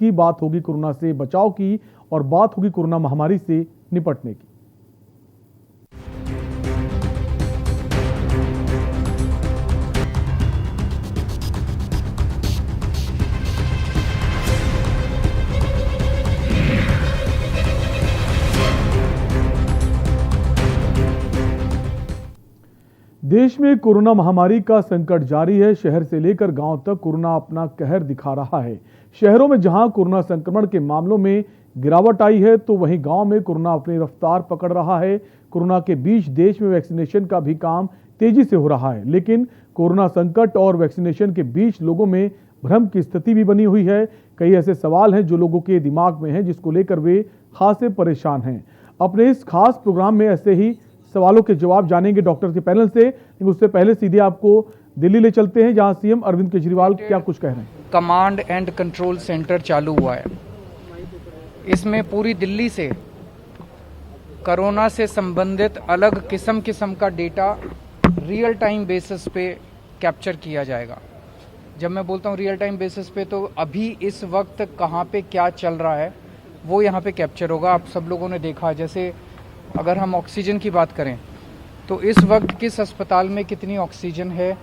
की, बात होगी कोरोना से बचाव की और बात होगी कोरोना महामारी से निपटने की। देश में कोरोना महामारी का संकट जारी है। शहर से लेकर गांव तक कोरोना अपना कहर दिखा रहा है। शहरों में जहां कोरोना संक्रमण के मामलों में गिरावट आई है, तो वहीं गांव में कोरोना अपनी रफ्तार पकड़ रहा है। कोरोना के बीच देश में वैक्सीनेशन का भी काम तेजी से हो रहा है, लेकिन कोरोना संकट और वैक्सीनेशन के बीच लोगों में भ्रम की स्थिति भी बनी हुई है। कई ऐसे सवाल हैं जो लोगों के दिमाग में हैं, जिसको लेकर वे खासे परेशान हैं। अपने इस खास प्रोग्राम में ऐसे ही सवालों के जवाब जानेंगे डॉक्टर के पैनल से, लेकिन उससे पहले सीधे आपको दिल्ली ले चलते हैं, जहां सीएम अरविंद केजरीवाल क्या कुछ कह रहे हैं। कमांड एंड कंट्रोल सेंटर चालू हुआ है। इसमें पूरी दिल्ली से कोरोना से संबंधित अलग किस्म का डेटा रियल टाइम बेसिस पे कैप्चर किया जाएगा। जब मैं बोलता हूँ रियल टाइम बेसिस पे, तो अभी इस वक्त कहाँ पे क्या चल रहा है वो यहाँ पे कैप्चर होगा। आप सब लोगों ने देखा, जैसे अगर हम ऑक्सीजन की बात करें तो इस वक्त किस अस्पताल में कितनी ऑक्सीजन है,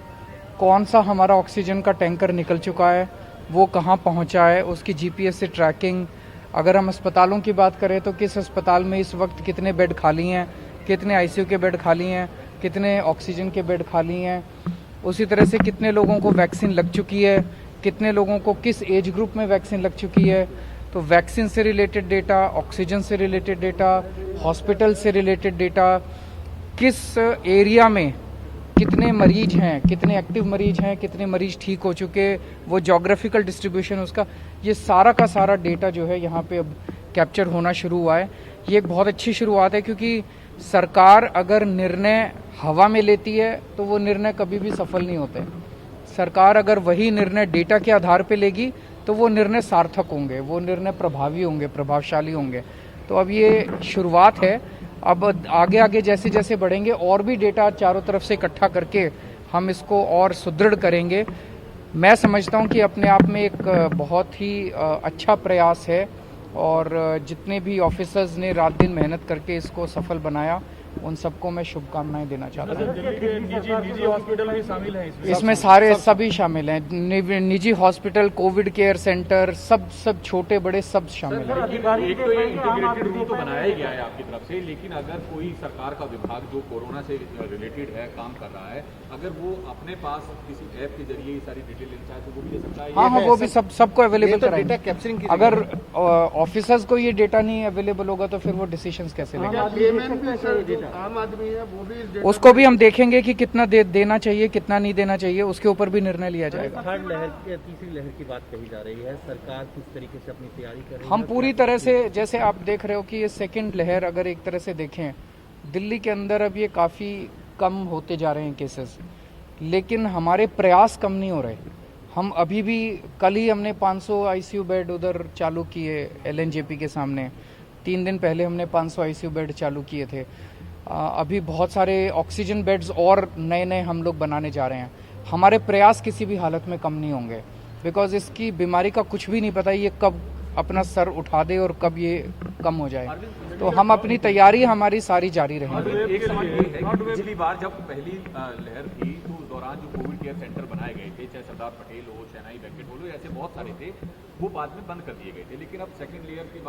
कौन सा हमारा ऑक्सीजन का टैंकर निकल चुका है, वो कहाँ पहुँचा है, उसकी जीपीएस से ट्रैकिंग। अगर हम अस्पतालों की बात करें तो किस अस्पताल में इस वक्त कितने बेड खाली हैं, कितने आईसीयू के बेड खाली हैं, कितने ऑक्सीजन के बेड खाली हैं। उसी तरह से कितने लोगों को वैक्सीन लग चुकी है, कितने लोगों को किस एज ग्रुप में वैक्सीन लग चुकी है। तो वैक्सीन से रिलेटेड डेटा, ऑक्सीजन से रिलेटेड डेटा, हॉस्पिटल से रिलेटेड डेटा, किस एरिया में कितने मरीज हैं, कितने एक्टिव मरीज हैं, कितने मरीज ठीक हो चुके, वो जोग्राफिकल डिस्ट्रीब्यूशन उसका, ये सारा का सारा डेटा जो है यहाँ पे अब कैप्चर होना शुरू हुआ है। ये एक बहुत अच्छी शुरुआत है, क्योंकि सरकार अगर निर्णय हवा में लेती है तो वो निर्णय कभी भी सफल नहीं होते। सरकार अगर वही निर्णय डेटा के आधार पे लेगी तो वो निर्णय सार्थक होंगे, वो निर्णय प्रभावी होंगे, प्रभावशाली होंगे। तो अब ये शुरुआत है। अब आगे आगे जैसे जैसे बढ़ेंगे और भी डेटा चारों तरफ से इकट्ठा करके हम इसको और सुदृढ़ करेंगे। मैं समझता हूँ कि अपने आप में एक बहुत ही अच्छा प्रयास है, और जितने भी ऑफिसर्स ने रात दिन मेहनत करके इसको सफल बनाया, उन सबको मैं शुभकामनाएं देना चाहता हूँ। निजी हॉस्पिटल भी शामिल हैं इसमें सारे सभी शामिल हैं। निजी हॉस्पिटल, कोविड केयर सेंटर, सब छोटे बड़े सब शामिल हैं। एक तो ये इंटीग्रेटेड रूम तो बनाया ही गया है आपकी तरफ से, लेकिन अगर कोई सरकार का विभाग जो कोरोना से रिलेटेड है, काम कर रहा है, अगर वो अपने पास किसी ऐप के जरिए ये सारी डिटेल लेना चाहे तो वो भी ले सकता है। हाँ, वो भी सबको अवेलेबल कराएंगे। अगर ऑफिसर्स को ये डेटा नहीं अवेलेबल होगा तो फिर वो डिसीजंस कैसे लेंगे। आम आदमी है वो भी उसको भी हम देखेंगे कि कितना देना चाहिए, कितना नहीं देना चाहिए, उसके ऊपर भी निर्णय लिया जाएगा। थर्ड लहर की, तीसरी लहर की बात कही जा रही है, सरकार किस तरीके से अपनी तैयारी कर रही है? हम पूरी तरह से, जैसे आप देख रहे हो कि ये सेकंड लहर अगर एक तरह से देखें, दिल्ली के अंदर अब ये काफ़ी कम होते जा रहे हैं केसेस, लेकिन हमारे प्रयास कम नहीं हो रहे। हम अभी भी, कल ही हमने 500 आईसीयू बेड उधर चालू किए एलएनजेपी के सामने। 3 दिन पहले हमने 500 आईसीयू बेड चालू किए थे। अभी बहुत सारे ऑक्सीजन बेड्स और नए हम लोग बनाने जा रहे हैं। हमारे प्रयास किसी भी हालत में कम नहीं होंगे, बिकॉज इसकी बीमारी का कुछ भी नहीं पता ये कब अपना सर उठा दे और कब ये कम हो जाए। तो हम अपनी तैयारी हमारी सारी जारी रहेंगे। एक सवाल ये है कि पिछली बार जब पहली लहर थी तो उस दौरान जो कोविड केयर सेंटर बनाए गए थे, चाहे सरदार पटेल हो, शहनाई बैंकेट हॉल हो, ऐसे बहुत सारे थे, वो बाद में बंद कर दिए गए थे। लेकिन अब सेकंड लहर के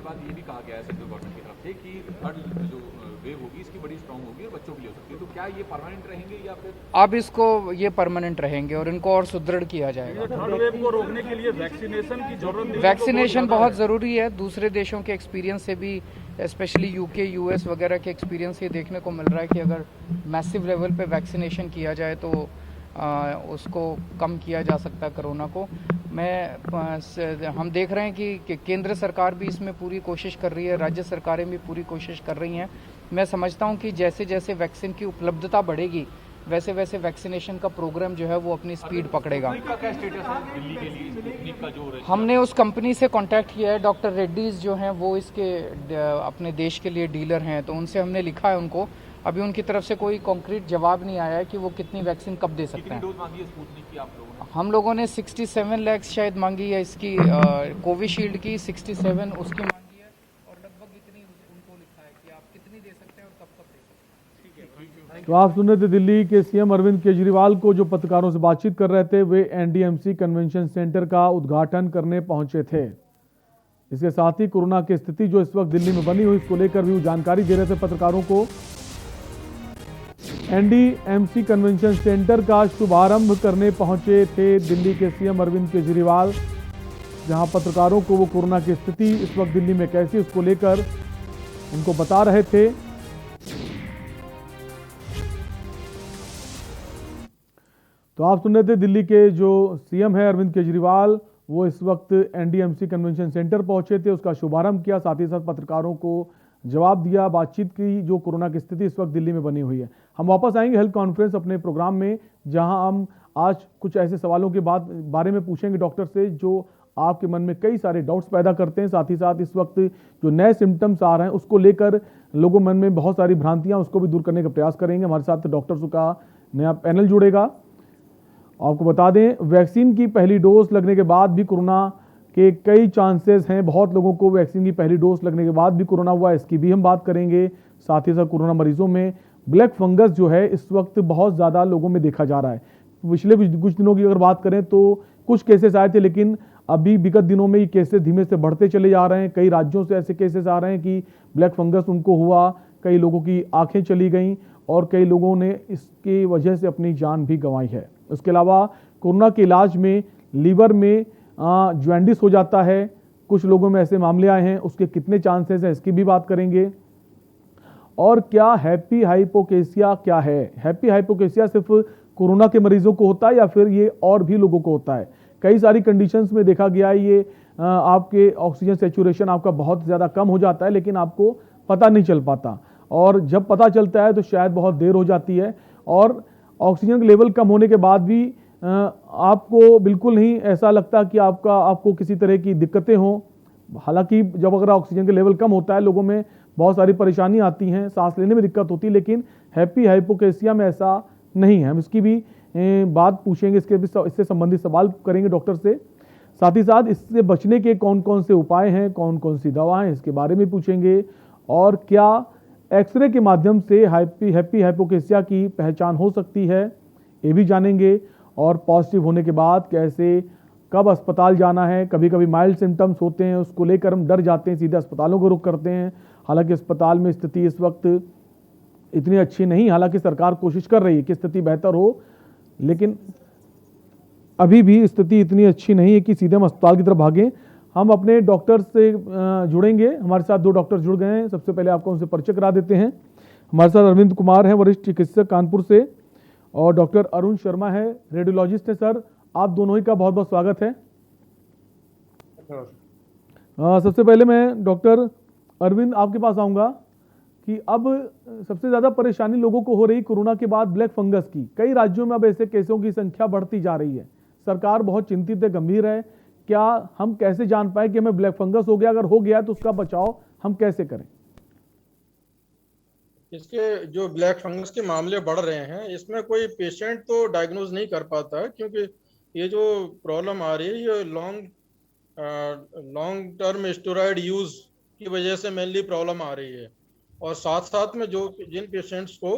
बाद ये भी कहा गया है सेंट्रल गवर्नमेंट की तरफ से कि थर्ड जो वेव होगी इसकी बड़ी स्ट्रांग होगी और बच्चों के लिए हो सकती है। तो क्या ये परमानेंट रहेंगे या फिर अब इसको ये परमानेंट रहेंगे और इनको और सुदृढ़ किया जाएगा। थर्ड वेव को रोकने के लिए वैक्सीनेशन की जरूरत, वैक्सीनेशन बहुत ज़रूरी है। दूसरे देशों के एक्सपीरियंस से भी, स्पेशली यूके, यूएस वगैरह के एक्सपीरियंस से देखने को मिल रहा है कि अगर मैसिव लेवल पे वैक्सीनेशन किया जाए तो उसको कम किया जा सकता है कोरोना को। हम देख रहे हैं कि केंद्र सरकार भी इसमें पूरी कोशिश कर रही है, राज्य सरकारें भी पूरी कोशिश कर रही हैं। मैं समझता हूं कि जैसे जैसे वैक्सीन की उपलब्धता बढ़ेगी वैसे वैसे वैक्सीनेशन का प्रोग्राम जो है वो अपनी स्पीड पकड़ेगा। हमने उस कंपनी से कांटेक्ट किया है, डॉक्टर रेड्डीज जो हैं वो इसके अपने देश के लिए डीलर हैं, तो उनसे हमने लिखा है उनको, अभी उनकी तरफ से कोई कॉन्क्रीट जवाब नहीं आया है कि वो कितनी वैक्सीन कब दे सकते कितनी हैं। डोज मांगी है स्पुतनिक की आप लोगों ने? हम लोगों ने 67 लाख शायद मांगी है इसकी, कोविशील्ड की 67 उसकी मांगी है, और लगभग इतनी उनको लिखा है कि आप कितनी दे सकते हैं और कब कब दे सकते हैं। तो आप सुन रहे थे दिल्ली के सीएम अरविंद केजरीवाल को, जो पत्रकारों से बातचीत कर रहे थे। वे एनडीएमसी कन्वेंशन सेंटर का उद्घाटन करने पहुंचे थे। इसके साथ ही कोरोना की स्थिति जो इस वक्त दिल्ली में बनी हुई, इसको लेकर भी वो जानकारी दे रहे थे पत्रकारों को। एनडीएमसी कन्वेंशन सेंटर का शुभारंभ करने पहुंचे थे दिल्ली के सीएम अरविंद केजरीवाल, जहां पत्रकारों को वो कोरोना की स्थिति इस वक्त दिल्ली में कैसी, उसको लेकर उनको बता रहे थे। तो आप सुन रहे थे दिल्ली के जो सीएम है अरविंद केजरीवाल, वो इस वक्त एनडीएमसी कन्वेंशन सेंटर पहुंचे थे, उसका शुभारंभ किया, साथ ही साथ पत्रकारों को जवाब दिया, बातचीत की जो कोरोना की स्थिति इस वक्त दिल्ली में बनी हुई है। हम वापस आएंगे हेल्थ कॉन्फ्रेंस अपने प्रोग्राम में, जहां हम आज कुछ ऐसे सवालों के बारे में पूछेंगे डॉक्टर से जो आपके मन में कई सारे डाउट्स पैदा करते हैं। साथ ही साथ इस वक्त जो नए सिम्टम्स आ रहे हैं उसको लेकर लोगों मन में बहुत सारी भ्रांतियां, उसको भी दूर करने का प्रयास करेंगे। हमारे साथ डॉक्टर्स का नया पैनल जुड़ेगा। आपको बता दें, वैक्सीन की पहली डोज लगने के बाद भी कोरोना के कई चांसेस हैं। बहुत लोगों को वैक्सीन की पहली डोज लगने के बाद भी कोरोना हुआ, इसकी भी हम बात करेंगे। साथ ही साथ कोरोना मरीजों में ब्लैक फंगस जो है इस वक्त बहुत ज़्यादा लोगों में देखा जा रहा है। पिछले कुछ दिनों की अगर बात करें तो कुछ केसेस आए थे, लेकिन अभी विगत दिनों में ये केसेस धीमे से बढ़ते चले जा रहे हैं। कई राज्यों से ऐसे केसेस आ रहे हैं कि ब्लैक फंगस उनको हुआ, कई लोगों की आंखें चली गईं और कई लोगों ने इसकी वजह से अपनी जान भी गंवाई है। उसके अलावा कोरोना के इलाज में लीवर में जॉन्डिस हो जाता है, कुछ लोगों में ऐसे मामले आए हैं, उसके कितने चांसेस हैं इसकी भी बात करेंगे। और क्या हैप्पी हाइपोकेसिया क्या है? हैप्पी हाइपोकेसिया सिर्फ कोरोना के मरीजों को होता है या फिर ये और भी लोगों को होता है? कई सारी कंडीशंस में देखा गया है ये आपके ऑक्सीजन सैचुरेशन आपका बहुत ज़्यादा कम हो जाता है, लेकिन आपको पता नहीं चल पाता, और जब पता चलता है तो शायद बहुत देर हो जाती है। और ऑक्सीजन का लेवल कम होने के बाद भी आपको बिल्कुल नहीं ऐसा लगता कि आपको किसी तरह की दिक्कतें हों। हालांकि जब अगर ऑक्सीजन का लेवल कम होता है, लोगों में बहुत सारी परेशानी आती हैं, सांस लेने में दिक्कत होती है, लेकिन हैप्पी हाइपोकेसिया में ऐसा नहीं है। हम इसकी भी बात पूछेंगे, इससे संबंधित सवाल करेंगे डॉक्टर से। साथ ही साथ इससे बचने के कौन कौन से उपाय हैं, कौन कौन सी दवाएं, इसके बारे में पूछेंगे। और क्या एक्सरे के माध्यम से हैप्पी हाइपोकेसिया की पहचान हो सकती है, ये भी जानेंगे। और पॉजिटिव होने के बाद कैसे, कब अस्पताल जाना है। कभी कभी माइल्ड सिम्टम्स होते हैं, उसको लेकर हम डर जाते हैं, सीधे अस्पतालों को रुख करते हैं। हालांकि अस्पताल में स्थिति इस वक्त इतनी अच्छी नहीं, हालांकि सरकार कोशिश कर रही है कि स्थिति बेहतर हो, लेकिन अभी भी स्थिति इतनी अच्छी नहीं है कि सीधे हम अस्पताल की तरफ भागें। हम अपने डॉक्टर से जुड़ेंगे। हमारे साथ दो डॉक्टर जुड़ गए हैं। सबसे पहले आपको उनसे परिचय करा देते हैं। हमारे साथ अरविंद कुमार हैं, वरिष्ठ चिकित्सक कानपुर से, और डॉक्टर अरुण शर्मा है, रेडियोलॉजिस्ट है। सर, आप दोनों ही का बहुत बहुत स्वागत है। सबसे पहले मैं डॉक्टर अरविंद आपके पास आऊँगा कि अब सबसे ज़्यादा परेशानी लोगों को हो रही कोरोना के बाद ब्लैक फंगस की। कई राज्यों में अब ऐसे केसों की संख्या बढ़ती जा रही है। सरकार बहुत चिंतित है, गंभीर है। क्या हम कैसे जान पाए कि हमें ब्लैक फंगस हो गया? अगर हो गया तो उसका बचाव हम कैसे करें? इसके जो ब्लैक फंगस के मामले बढ़ रहे हैं, इसमें कोई पेशेंट तो डायग्नोज नहीं कर पाता है, क्योंकि ये जो प्रॉब्लम आ रही है ये लॉन्ग टर्म स्टेरॉयड यूज की वजह से मेनली प्रॉब्लम आ रही है। और साथ साथ में जिन पेशेंट्स को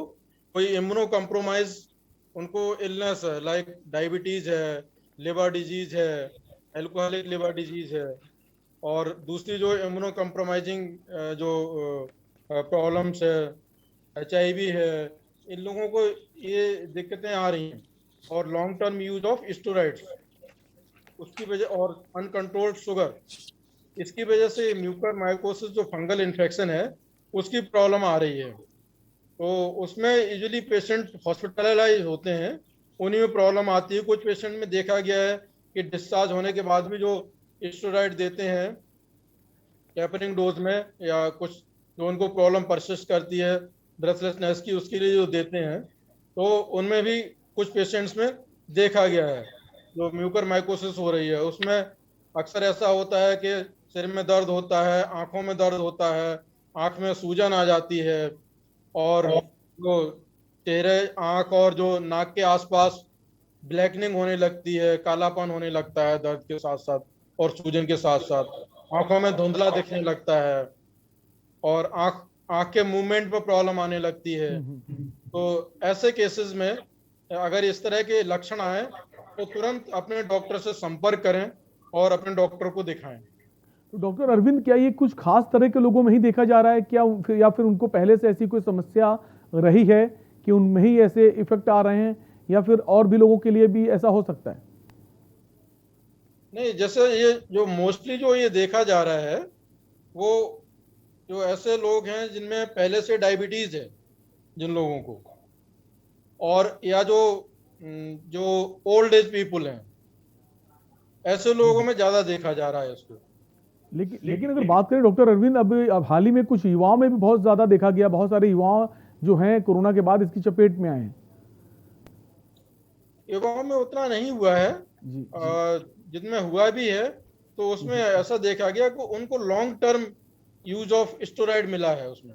कोई इम्यूनो कम्प्रोमाइज उनको इलनेस है, लाइक डायबिटीज है, लिवर डिजीज है, एल्कोहलिक लिवर डिजीज है, और दूसरी जो इम्यूनो कम्प्रोमाइजिंग जो प्रॉब्लम्स है, HIV है, इन लोगों को ये दिक्कतें आ रही हैं। और long term use of steroids उसकी वजह, और अनकंट्रोल्ड शुगर, इसकी वजह से म्यूकर माइकोसिस जो फंगल इन्फेक्शन है उसकी प्रॉब्लम आ रही है। तो उसमें यूजुअली पेशेंट हॉस्पिटलाइज होते हैं, उन्हीं में प्रॉब्लम आती है। कुछ पेशेंट में देखा गया है कि डिस्चार्ज होने के बाद भी जो स्टेरॉइड देते हैं टेपरिंग डोज में, या कुछ जो उनको प्रॉब्लम परसिस्ट करती है ब्रेथलेसनेस की, उसके लिए जो देते हैं, तो उनमें भी कुछ पेशेंट्स में देखा गया है जो म्यूकर माइकोसिस हो रही है। उसमें अक्सर ऐसा होता है कि सिर में दर्द होता है, आंखों में दर्द होता है, आंख में सूजन आ जाती है, और जो चेहरे, आंख और जो नाक के आसपास ब्लैकनिंग होने लगती है, कालापन होने लगता है दर्द के साथ साथ और सूजन के साथ साथ। आंखों में धुंधला दिखने लगता है और आंख के मूवमेंट पर प्रॉब्लम आने लगती है। तो ऐसे केसेस में अगर इस तरह के लक्षण आए तो तुरंत अपने डॉक्टर से संपर्क करें और अपने डॉक्टर को दिखाएं। तो डॉक्टर अरविंद, क्या ये कुछ खास तरह के लोगों में ही देखा जा रहा है क्या, या फिर उनको पहले से ऐसी कोई समस्या रही है कि उनमें ही ऐसे इफेक्ट आ रहे हैं, या फिर और भी लोगों के लिए भी ऐसा हो सकता है? नहीं, जैसे ये जो मोस्टली जो ये देखा जा रहा है वो जो ऐसे लोग हैं जिनमें पहले से डायबिटीज है, जिन लोगों को, और या जो ओल्ड एज पीपुल हैं, ऐसे लोगों में ज्यादा देखा जा रहा है इसको। लेकिन अगर बात करें डॉक्टर अरविंद, अब हाल ही में कुछ युवाओं में भी बहुत ज्यादा देखा गया, बहुत सारे युवा जो हैं कोरोना के बाद इसकी चपेट में आए हैं। युवाओं में उतना नहीं हुआ है, जी, जिनमें हुआ भी है तो उसमें ऐसा देखा गया कि उनको long term use of steroid मिला है उसमें।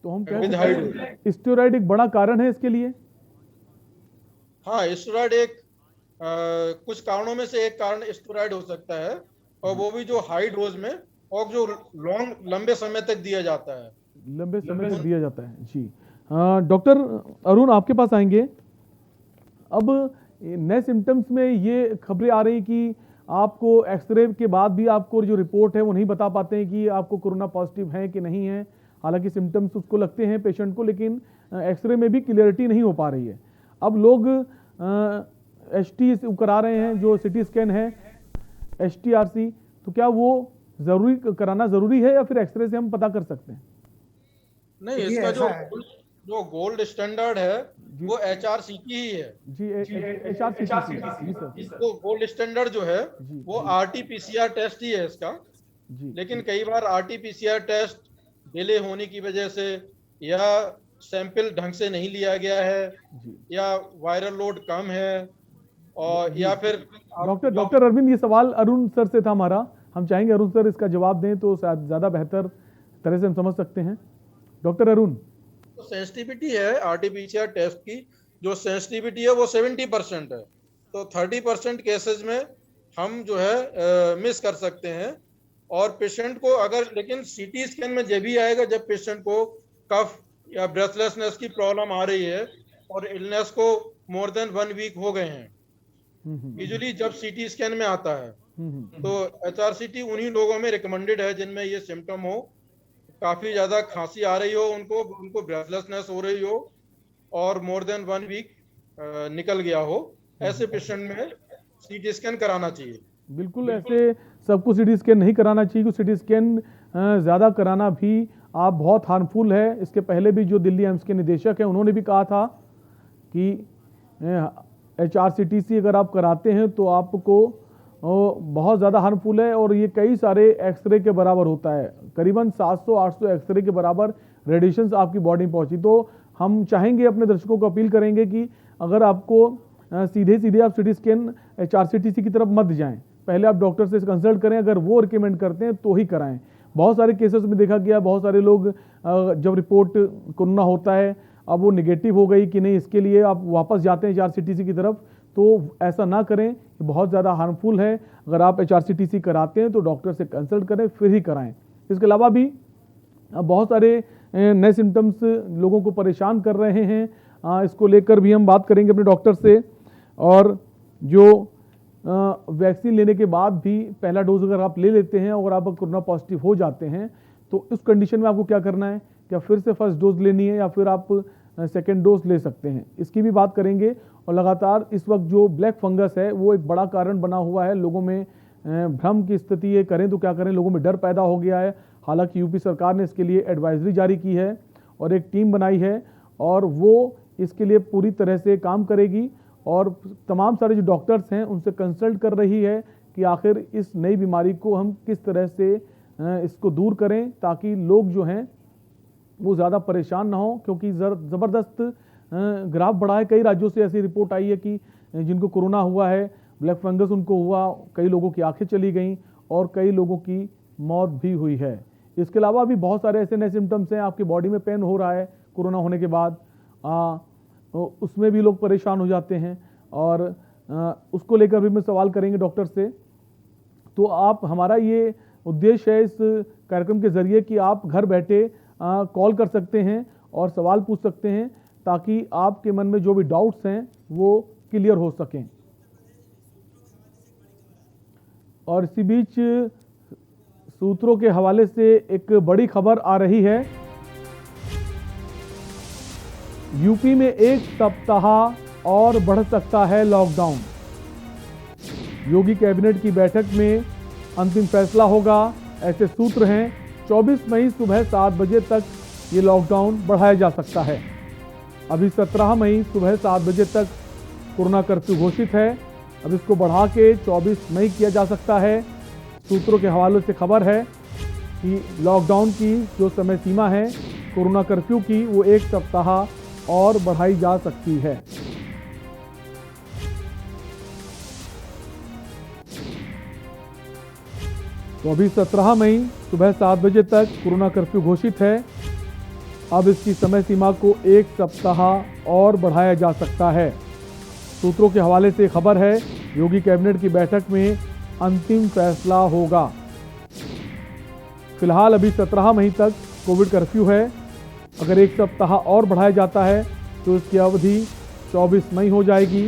तो हम कह With सकते high हैं स्टेरॉइड एक बड़ा कारण है इसके लिए। हाँ, स्टेरॉइड एक कुछ कारणों में से एक कारण स्टेरॉइड हो सकता है, और वो भी जो हाई डोज में और जो लंबे समय तक दिया जाता है। लंबे समय तक दिया जाता है जी। डॉक्टर अरुण, आपके पास आएंगे। अब नए सिम्टम्स में ये खबरें आ रही कि आपको एक्सरे के बाद भी आपको जो रिपोर्ट है वो नहीं बता पाते हैं कि आपको कोरोना पॉजिटिव है कि नहीं है। हालांकि सिम्टम्स उसको लगते हैं पेशेंट को, लेकिन एक्सरे में भी क्लियरिटी नहीं हो पा रही है। अब लोग HT करा रहे हैं, जो सिटी स्कैन है, HTRC। तो क्या वो कराना जरूरी है, या फिर एक्सरे से हम पता कर सकते हैं? नहीं, इसका जो गोल्ड स्टैंडर्ड है वो HRCT ही है। जी, HRCT जी सर। इसको गोल्ड स्टैंडर्ड जो है वो RT-PCR टेस्ट ही है इसका। जी, लेकिन कई बार RT-PCR टेस्ट डिले होने की वजह से, या सैंपल ढंग से नहीं लिया गया है, जी। या वायरल लोड कम है, और या फिर डॉक्टर अरविंद, ये सवाल अरुण सर से था हमारा। हम चाहेंगे अरुण सर इसका जवाब दें तो शायद ज्यादा बेहतर तरह से हम समझ सकते हैं। डॉक्टर अरुण। तो सेंसिटिविटी है RT-PCR टेस्ट की, जो सेंसिटिविटी है वो 70% है। तो 30% केसेस में हम जो है मिस कर सकते हैं। और पेशेंट को अगर, लेकिन CT स्कैन में जब भी आएगा जब पेशेंट को कफ या ब्रेथलेसनेस की प्रॉब्लम आ रही है और इलनेस को मोर देन 1 वीक हो गए हैं, यूजुअली जब CT स्कैन में आता है। तो HRCT उन्हीं लोगों में रिकमेंडेड है जिनमें ये सिम्टम हो, काफी ज्यादा खांसी आ रही हो, उनको ब्रेथलेसनेस हो रही हो, और मोर देन 1 वीक निकल गया हो। ऐसे पेशेंट में CT स्कैन कराना चाहिए। बिल्कुल, ऐसे सबको CT स्कैन नहीं कराना चाहिए, क्योंकि CT स्कैन ज़्यादा कराना भी आप बहुत हार्मफुल है। इसके पहले भी जो दिल्ली एम्स के निदेशक हैं उन्होंने भी कहा था कि HRCTC अगर आप कराते हैं तो आपको बहुत ज़्यादा हार्मफुल है, और ये कई सारे एक्सरे के बराबर होता है। करीबन 700-800 एक्सरे के बराबर रेडिएशंस आपकी बॉडी में पहुंची। तो हम चाहेंगे, अपने दर्शकों को अपील करेंगे कि अगर आपको सीधे आप CT स्कैन HRCTC की तरफ मत जाएं, पहले आप डॉक्टर से कंसल्ट करें। अगर वो रिकमेंड करते हैं तो ही कराएं। बहुत सारे केसेस में देखा गया, बहुत सारे लोग जब रिपोर्ट कोरोना होता है, अब वो निगेटिव हो गई कि नहीं, इसके लिए आप वापस जाते हैं HRCTC की तरफ। तो ऐसा ना करें, बहुत ज़्यादा हार्मफुल है। अगर आप HRCTC कराते हैं तो डॉक्टर से कंसल्ट करें, फिर ही कराएं। इसके अलावा भी बहुत सारे नए सिम्टम्स लोगों को परेशान कर रहे हैं। इसको लेकर भी हम बात करेंगे अपने डॉक्टर से। और जो वैक्सीन लेने के बाद भी पहला डोज अगर आप ले लेते हैं और आप कोरोना पॉजिटिव हो जाते हैं, तो उस कंडीशन में आपको क्या करना है? क्या फिर से फर्स्ट डोज लेनी है, या फिर आप सेकेंड डोज ले सकते हैं? इसकी भी बात करेंगे। और लगातार इस वक्त जो ब्लैक फंगस है वो एक बड़ा कारण बना हुआ है। लोगों में भ्रम की स्थिति है, करें तो क्या करें, लोगों में डर पैदा हो गया है। हालांकि यूपी सरकार ने इसके लिए एडवाइजरी जारी की है और एक टीम बनाई है, और वो इसके लिए पूरी तरह से काम करेगी, और तमाम सारे जो डॉक्टर्स हैं उनसे कंसल्ट कर रही है कि आखिर इस नई बीमारी को हम किस तरह से इसको दूर करें, ताकि लोग जो हैं वो ज़्यादा परेशान ना हो। क्योंकि ज़बरदस्त ग्राफ बढ़ा है। कई राज्यों से ऐसी रिपोर्ट आई है कि जिनको कोरोना हुआ है, ब्लैक फंगस उनको हुआ, कई लोगों की आंखें चली गईं और कई लोगों की मौत भी हुई है। इसके अलावा भी बहुत सारे ऐसे नए सिम्टम्स हैं। आपकी बॉडी में पेन हो रहा है कोरोना होने के बाद, उसमें भी लोग परेशान हो जाते हैं, और उसको लेकर भी मैं सवाल करेंगे डॉक्टर से। तो आप, हमारा ये उद्देश्य है इस कार्यक्रम के जरिए कि आप घर बैठे कॉल कर सकते हैं और सवाल पूछ सकते हैं, ताकि आपके मन में जो भी डाउट्स हैं वो क्लियर हो सकें। और इसी बीच सूत्रों के हवाले से एक बड़ी खबर आ रही है। यूपी में एक सप्ताह और बढ़ सकता है लॉकडाउन। योगी कैबिनेट की बैठक में अंतिम फैसला होगा, ऐसे सूत्र हैं। 24 मई सुबह 7 बजे तक ये लॉकडाउन बढ़ाया जा सकता है। अभी 17 मई सुबह 7 बजे तक कोरोना कर्फ्यू घोषित है, अब इसको बढ़ा के 24 मई किया जा सकता है। सूत्रों के हवाले से खबर है कि लॉकडाउन की जो समय सीमा है कोरोना कर्फ्यू की, वो एक सप्ताह और बढ़ाई जा सकती है। तो अभी 17 मई सुबह 7 बजे तक कोरोना कर्फ्यू घोषित है, अब इसकी समय सीमा को एक सप्ताह और बढ़ाया जा सकता है। सूत्रों के हवाले से खबर है, योगी कैबिनेट की बैठक में अंतिम फैसला होगा। फिलहाल अभी 17 मई तक कोविड कर्फ्यू है, अगर एक सप्ताह और बढ़ाया जाता है तो इसकी अवधि 24 मई हो जाएगी।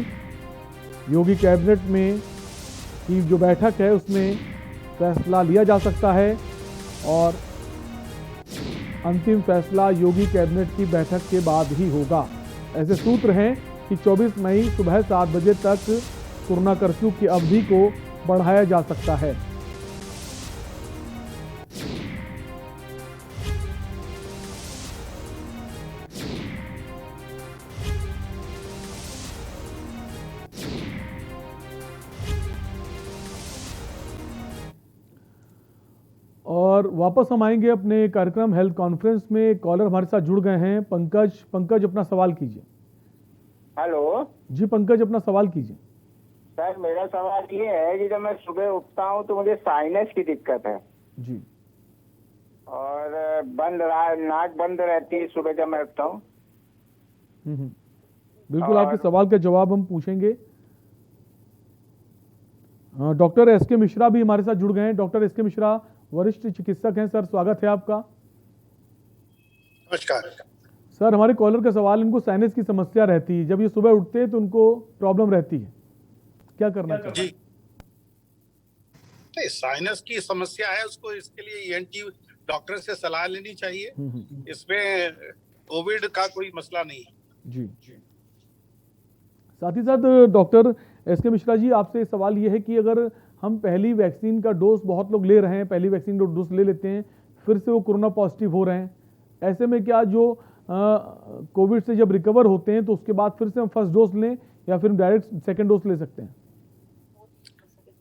योगी कैबिनेट में की जो बैठक है उसमें फैसला लिया जा सकता है, और अंतिम फैसला योगी कैबिनेट की बैठक के बाद ही होगा। ऐसे सूत्र हैं कि 24 मई सुबह 7 बजे तक कोरोना कर्फ्यू की अवधि को बढ़ाया जा सकता है। और वापस हम आएंगे अपने कार्यक्रम हेल्थ कॉन्फ्रेंस में। कॉलर हमारे साथ जुड़ गए हैं, पंकज। पंकज, अपना सवाल कीजिए। हेलो जी पंकज, अपना सवाल कीजिए। सर, मेरा सवाल ये है कि जब मैं सुबह उठता हूँ तो मुझे साइनस की दिक्कत है जी। और नाक बंद रहती है सुबह जब मैं उठता हूँ। बिल्कुल, आपके सवाल का जवाब हम पूछेंगे। डॉक्टर एस के मिश्रा भी हमारे साथ जुड़ गए हैं। डॉक्टर एस के मिश्रा वरिष्ठ चिकित्सक हैं। सर, स्वागत है आपका। नमस्कार सर, हमारे कॉलर का सवाल, इनको साइनस की समस्या रहती है, जब ये सुबह उठते हैं तो उनको प्रॉब्लम रहती है, क्या करना चाहिए? जी, नहीं, साइनस की समस्या है, उसको इसके लिए ईएनटी डॉक्टर से सलाह लेनी चाहिए। इसमें कोविड का कोई मसला नहीं है। जी। साथ ही साथ डॉक्टर एस के मिश्रा जी, आपसे सवाल ये है कि अगर हम पहली वैक्सीन का डोज, बहुत लोग ले रहे हैं, पहली वैक्सीन का डोज ले लेते हैं, फिर से वो कोरोना पॉजिटिव हो रहे हैं, ऐसे में क्या जो कोविड से जब रिकवर होते हैं तो उसके बाद फिर से हम फर्स्ट डोज लें या फिर डायरेक्ट सेकेंड डोज ले सकते हैं?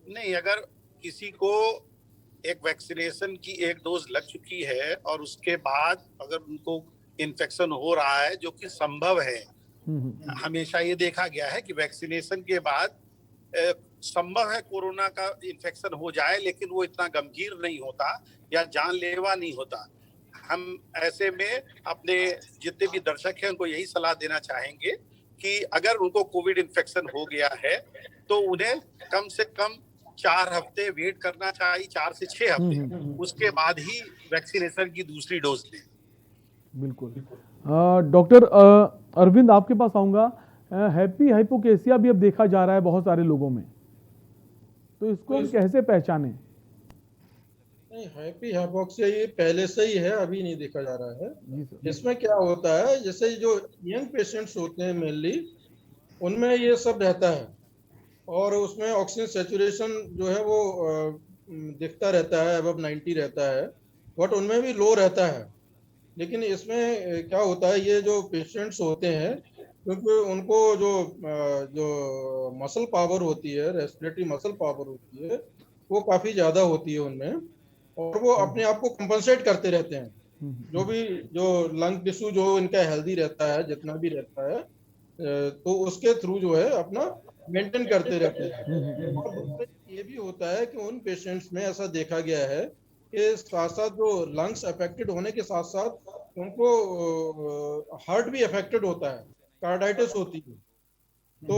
नहीं, अगर किसी को एक वैक्सीनेशन की एक डोज लग चुकी है और उसके बाद अगर उनको इन्फेक्शन हो रहा है, जो कि संभव है, हमेशा ये देखा गया है कि वैक्सीनेशन के बाद संभव है कोरोना का इन्फेक्शन हो जाए, लेकिन वो इतना गंभीर नहीं होता या जानलेवा नहीं होता। हम ऐसे में अपने जितने भी दर्शक हैं उनको यही सलाह देना चाहेंगे कि अगर उनको कोविड इन्फेक्शन हो गया है तो उन्हें कम से कम 4 हफ्ते वेट करना चाहिए, 4 से 6 हफ्ते, उसके बाद ही वैक्सीनेशन की दूसरी डोज लें। बिल्कुल। डॉक्टर अरविंद, आपके पास आऊंगा। हैप्पी हाइपोकेसिया भी अब देखा जा रहा है बहुत सारे लोगों में, तो इसको हम कैसे पहचानें? नहीं, हैप्पी हाइपोक्सिया ये पहले से ही है, अभी नहीं देखा जा रहा है। इसमें क्या होता है, जैसे जो यंग पेशेंट्स होते हैं मेनली, उनमें ये सब रहता है और उसमें ऑक्सीजन सैचुरेशन जो है वो दिखता रहता है, अबव 90 रहता है, बट उनमें भी लो रहता है। लेकिन इसमें क्या होता है, ये जो पेशेंट्स होते हैं, क्योंकि उनको जो मसल पावर होती है, रेस्पिरेटरी मसल पावर होती है, वो काफ़ी ज़्यादा होती है उनमें, और वो अपने आप को कंपनसेट करते रहते हैं। जो लंग टिश्यू जो इनका हेल्दी रहता है, जितना भी रहता है, तो उसके थ्रू जो है अपना मेंटेन करते रहते हैं। और ये भी होता है कि उन पेशेंट्स में ऐसा देखा गया है कि साथ साथ जो लंग्स अफेक्टेड होने के साथ साथ उनको हार्ट भी अफेक्टेड होता है, कार्डाइटिस होती है। तो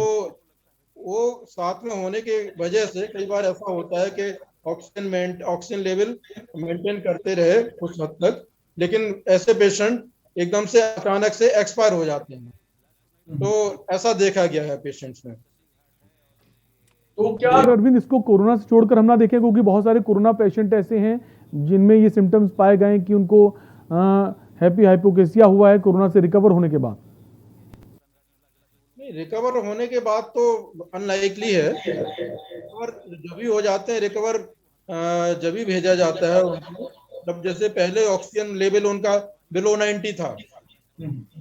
वो साथ में होने के वजह से कई बार ऐसा होता है कि ऑक्सीजन लेवल मेंटेन करते रहे कुछ हद तक, लेकिन ऐसे पेशेंट एकदम से अचानक से एक्सपायर हो जाते हैं। तो ऐसा देखा गया है पेशेंट्स में। तो क्या अरविंद इसको कोरोना से छोड़कर हम ना देखें, क्योंकि बहुत सारे कोरोना पेशेंट ऐसे हैं जिनमें ये सिम्टम्स पाए गए हैं कि उनको हैप्पी हाइपोक्सिया हुआ है कोरोना से रिकवर होने के बाद? नहीं, रिकवर होने के बाद तो अनलाइकली है, और जब भी हो जाते हैं रिकवर जब भी भेजा जाता है उनको, तब जैसे पहले ऑक्सीजन लेवल उनका बिलो 90 था,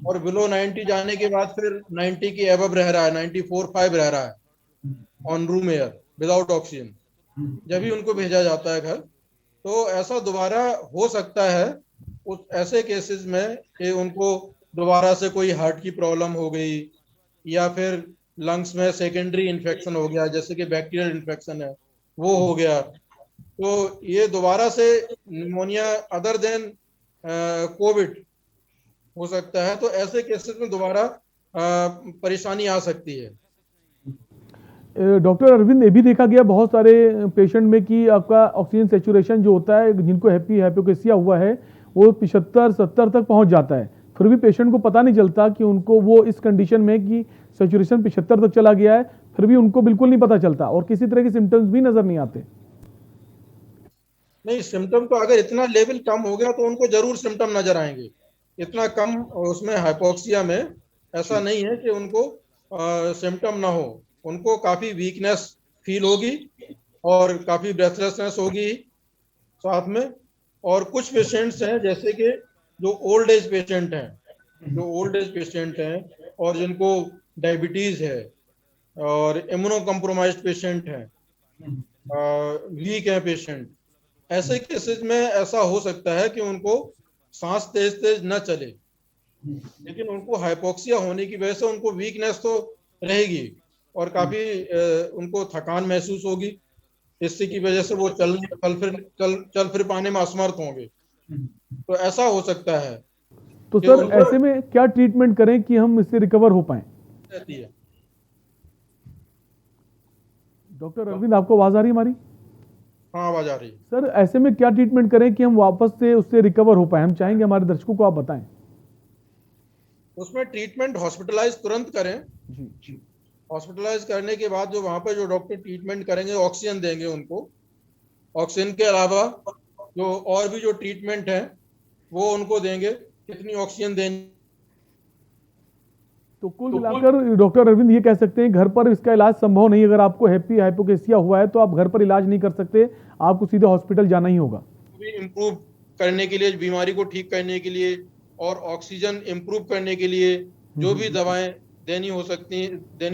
और बिलो 90 जाने के बाद फिर 90 की एबव रह रहा है, 94.5 रह रहा है on room air without oxygen, जब भी उनको भेजा जाता है घर। तो ऐसा दोबारा हो सकता है उस ऐसे केसेस में कि उनको दोबारा से कोई हार्ट की प्रॉब्लम हो गई, या फिर लंग्स में सेकेंडरी इन्फेक्शन हो गया, जैसे कि बैक्टीरियल इन्फेक्शन है वो हो गया, तो ये दोबारा से निमोनिया अदर देन कोविड हो सकता है। तो ऐसे केसेस में दोबारा परेशानी आ सकती है। डॉक्टर अरविंद, ये भी देखा गया बहुत सारे पेशेंट में कि आपका ऑक्सीजन सेचुरेशन जो होता है, जिनको हैप्पी हाइपोक्सिया हुआ है, वो 75-70 तक पहुंच जाता है, फिर भी पेशेंट को पता नहीं चलता कि उनको वो इस कंडीशन में कि सेचुरेशन 75 तक चला गया है, फिर भी उनको बिल्कुल नहीं पता चलता और किसी तरह के सिम्टम्स भी नजर नहीं आते। नहीं, सिम्टम तो अगर इतना लेवल कम हो गया तो उनको जरूर सिम्टम नजर आएंगे। इतना कम उसमें हाइपोक्सिया में ऐसा नहीं है कि उनको सिम्टम ना हो, उनको काफी वीकनेस फील होगी और काफी ब्रेथलेसनेस होगी साथ में। और कुछ पेशेंट्स हैं जैसे कि जो ओल्ड एज पेशेंट हैं और जिनको डायबिटीज है और इम्यूनो कम्प्रोमाइज्ड पेशेंट हैं, वीक है पेशेंट, ऐसे केसेस में ऐसा हो सकता है कि उनको सांस तेज तेज न चले, लेकिन उनको हाइपोक्सिया होने की वजह से उनको वीकनेस तो रहेगी और काफी उनको थकान महसूस होगी, इससे की वजह से वो चल फिर पाने में असमर्थ होंगे। तो ऐसा हो सकता है। तो सर ऐसे में क्या ट्रीटमेंट करें कि हम इससे रिकवर हो पाएं? डॉक्टर अरविंद, आपको आवाज आ रही है हमारी? हाँ, आवाज आ रही है। सर ऐसे में क्या ट्रीटमेंट करें कि हम वापस से उससे रिकवर हो पाए? हम चाहेंगे हमारे दर्शकों को आप बताएं। उसमें ट्रीटमेंट हॉस्पिटलाइज तुरंत करें। जी। हॉस्पिटलाइज करने के बाद जो वहां पर जो डॉक्टर ट्रीटमेंट करेंगे, ऑक्सीजन देंगे उनको। ऑक्सीजन के अलावा जो और भी जो ट्रीटमेंट है वो उनको देंगे, कितनी ऑक्सीजन देनी। तो कुल मिलाकर डॉक्टर अरविंद ये कह सकते हैं घर पर इसका इलाज संभव नहीं। अगर आपको हैप्पी हाइपोक्सिया हुआ है तो आप घर पर इलाज नहीं कर सकते, आपको सीधे हॉस्पिटल जाना ही होगा। इम्प्रूव करने के लिए, बीमारी को ठीक करने के लिए और ऑक्सीजन इम्प्रूव करने के लिए जो भी दवाएं देनी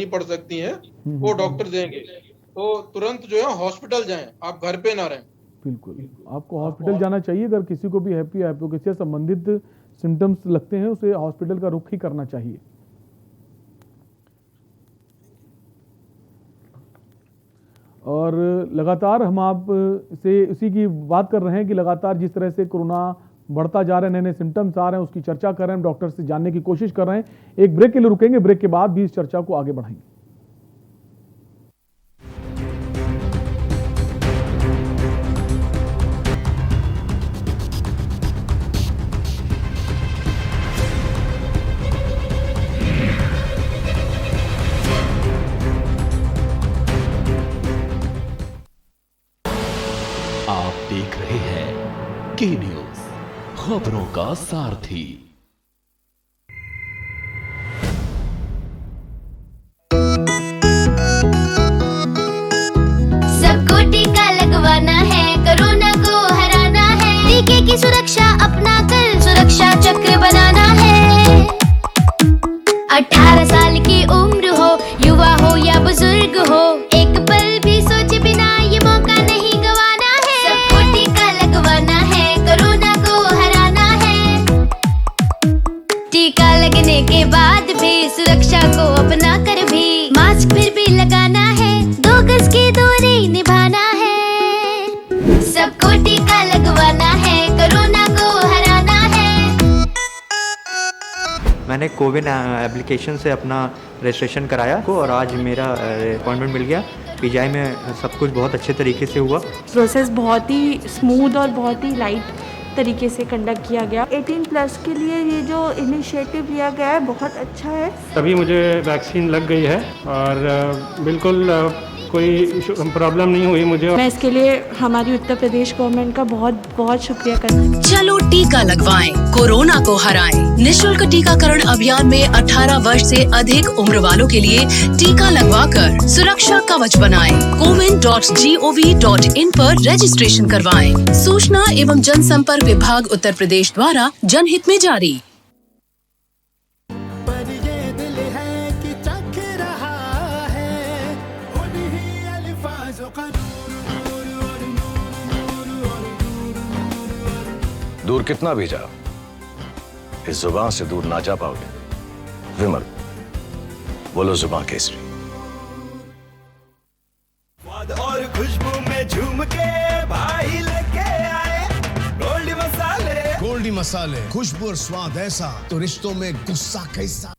पड़ सकती हैं वो डॉक्टर देंगे। तो तुरंत जो है हॉस्पिटल जाएं, आप घर पे ना रहें। बिल्कुल, आपको हॉस्पिटल जाना चाहिए। अगर किसी को भी हैप्पी हाइपोक्सिया संबंधित सिम्टम्स लगते हैं उसे हॉस्पिटल का रुख ही करना चाहिए। और लगातार हम आप से इसी की बात कर रहे हैं कि लगातार जिस तरह से कोरोना बढ़ता जा रहा है, नए नए सिम्टम्स आ रहे हैं, उसकी चर्चा कर रहे हैं, हम डॉक्टर से जानने की कोशिश कर रहे हैं। एक ब्रेक के लिए रुकेंगे, ब्रेक के बाद भी इस चर्चा को आगे बढ़ाएंगे। आप देख रहे हैं के न्यूज, खबरों का सारथी। सबको टीका लगवाना है, कोरोना को हराना है, टीके की सुरक्षा अपना कर सुरक्षा चक्र बनाना है। 18 साल की उम्र हो, युवा हो या बुजुर्ग हो, एक पल भी सोचे बिना ये मौका नहीं गवाना है। सबको टीका लगवाना है, कोरोना को हराना है। मैंने कोविन एप्लीकेशन से अपना रजिस्ट्रेशन कराया को और आज मेरा अपॉइंटमेंट मिल गया। पीजीआई में सब कुछ बहुत अच्छे तरीके से हुआ। प्रोसेस बहुत ही स्मूथ और बहुत ही लाइट तरीके से कंडक्ट किया गया। 18+ के लिए ये जो इनिशिएटिव लिया गया है बहुत अच्छा है। तभी मुझे वैक्सीन लग गई है और बिल्कुल कोई प्रॉब्लम नहीं हुई मुझे। मैं इसके लिए हमारी उत्तर प्रदेश गवर्नमेंट का बहुत बहुत शुक्रिया करना। चलो टीका लगवाएं, कोरोना को हराएं। निःशुल्क टीकाकरण अभियान में 18 वर्ष से अधिक उम्र वालों के लिए टीका लगवाकर सुरक्षा कवच बनाएं। cowin.gov.in पर रजिस्ट्रेशन करवाएं। सूचना एवं जनसंपर्क विभाग उत्तर प्रदेश द्वारा जनहित में जारी। दूर कितना भी जाओ, इस जुबान से दूर ना जा पाओगे। विमल, बोलो जुबान केसरी। और खुशबू में झूम के भाई लेके आए गोल्डी मसाले, खुशबू और स्वाद ऐसा तो रिश्तों में गुस्सा कैसा।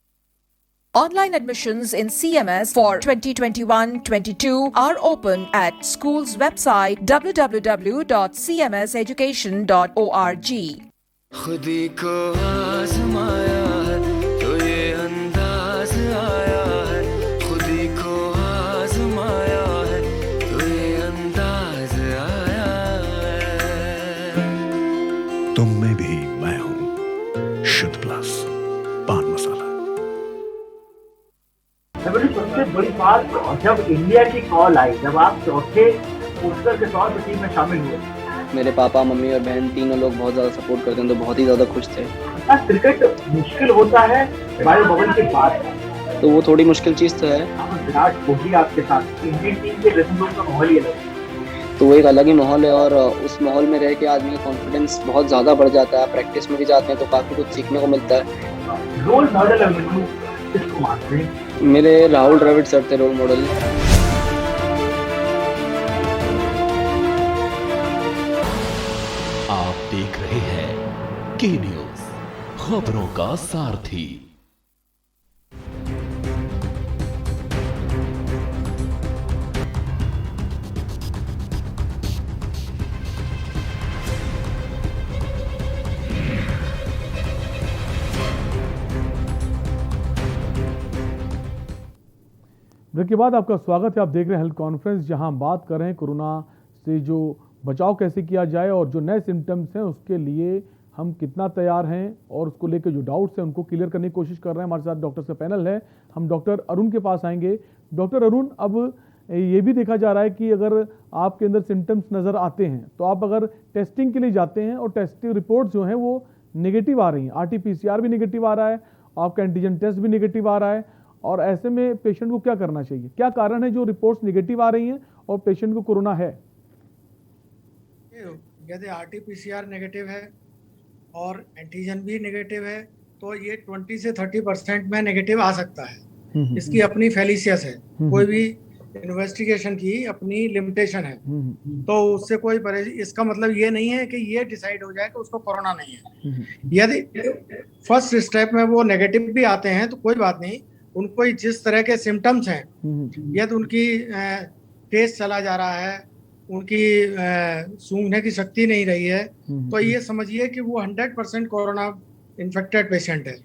Online admissions in CMS for 2021-22 are open at school's website www.cmseducation.org. खुदी को आजमाया है तो ये अंदाज आया है, खुदी को आजमाया है तो ये अंदाज आया है। तुम में भी मैं हूं, शुद्ध प्लस पान मसाला। सबसे बड़ी बात जब इंडिया की कॉल आई, जब आप चौथे पोस्टर के तौर पर टीम में शामिल हुए, मेरे पापा मम्मी और बहन तीनों लोग बहुत ज़्यादा सपोर्ट करते हैं तो बहुत ही ज़्यादा खुश थे। क्रिकेट मुश्किल होता है बायो बबल के बाद, तो वो थोड़ी मुश्किल चीज़ तो है। विराट कोहली आपके साथ, इंडियन टीम के ड्रेसिंग रूम का माहौल ही अलग है, तो वो एक अलग ही माहौल है और उस माहौल में रह के आदमी का कॉन्फिडेंस बहुत ज़्यादा बढ़ जाता है। प्रैक्टिस में भी जाते हैं तो काफ़ी कुछ सीखने को मिलता है। रोल मॉडल किसको मानते हैं? मेरे राहुल द्रविड़ सर थे रोल मॉडल। आप देख रहे हैं के न्यूज़, खबरों का सारथी। ब्रेक के बाद आपका स्वागत है। आप देख रहे हैं हेल्थ कॉन्फ्रेंस, जहां हम बात कर रहे हैं कोरोना से जो बचाव कैसे किया जाए और जो नए सिम्टम्स हैं उसके लिए हम कितना तैयार हैं और उसको लेकर जो डाउट्स हैं उनको क्लियर करने की कोशिश कर रहे हैं। हमारे साथ डॉक्टर्स का पैनल है। हम डॉक्टर अरुण के पास आएंगे। डॉक्टर अरुण, अब ये भी देखा जा रहा है कि अगर आपके अंदर सिम्टम्स नज़र आते हैं तो आप अगर टेस्टिंग के लिए जाते हैं और टेस्टिंग रिपोर्ट जो हैं वो नेगेटिव आ रही हैं, RT-PCR भी नेगेटिव आ रहा है, आपका एंटीजन टेस्ट भी नेगेटिव आ रहा है, और ऐसे में पेशेंट को क्या करना चाहिए? क्या कारण है जो रिपोर्ट्स नेगेटिव आ रही हैं और पेशेंट को कोरोना है? यदि RT-PCR नेगेटिव है और एंटीजन भी नेगेटिव है तो ये 20 से 30% में नेगेटिव आ सकता है। इसकी अपनी फेलिसियस है, कोई भी इन्वेस्टिगेशन की अपनी लिमिटेशन है, तो उससे कोई इसका मतलब ये नहीं है कि ये डिसाइड हो जाए कि उसको कोरोना नहीं है। यदि फर्स्ट स्टेप में वो नेगेटिव भी आते हैं तो कोई बात नहीं, उनको जिस तरह के सिम्टम्स हैं, यदि उनकी टेस्ट चला जा रहा है, उनकी सूंघने की शक्ति नहीं रही है, तो ये समझिए कि वो 100% कोरोना इन्फेक्टेड पेशेंट है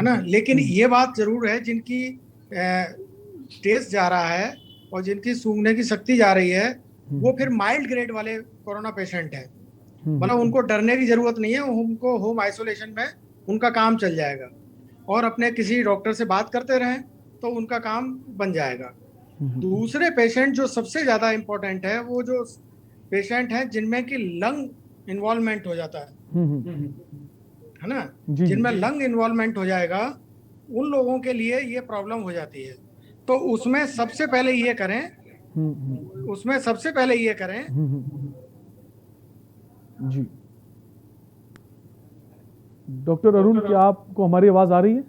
ना। लेकिन ये बात जरूर है, जिनकी टेस्ट जा रहा है और जिनकी सूंघने की शक्ति जा रही है वो फिर माइल्ड ग्रेड वाले कोरोना पेशेंट है। मतलब उनको डरने की जरूरत नहीं है, उनको होम आइसोलेशन में उनका काम चल जाएगा और अपने किसी डॉक्टर से बात करते रहें तो उनका काम बन जाएगा। दूसरे पेशेंट जो सबसे ज़्यादा इम्पोर्टेंट है, वो जो पेशेंट हैं जिनमें कि लंग इन्वॉल्वमेंट हो जाता है ना, जिनमें लंग इन्वॉल्वमेंट हो जाएगा, उन लोगों के लिए ये प्रॉब्लम हो जाती है। तो उसमें सबसे पहले ये करें जी। डॉक्टर अरुण, क्या आपको हमारी आवाज आ रही है?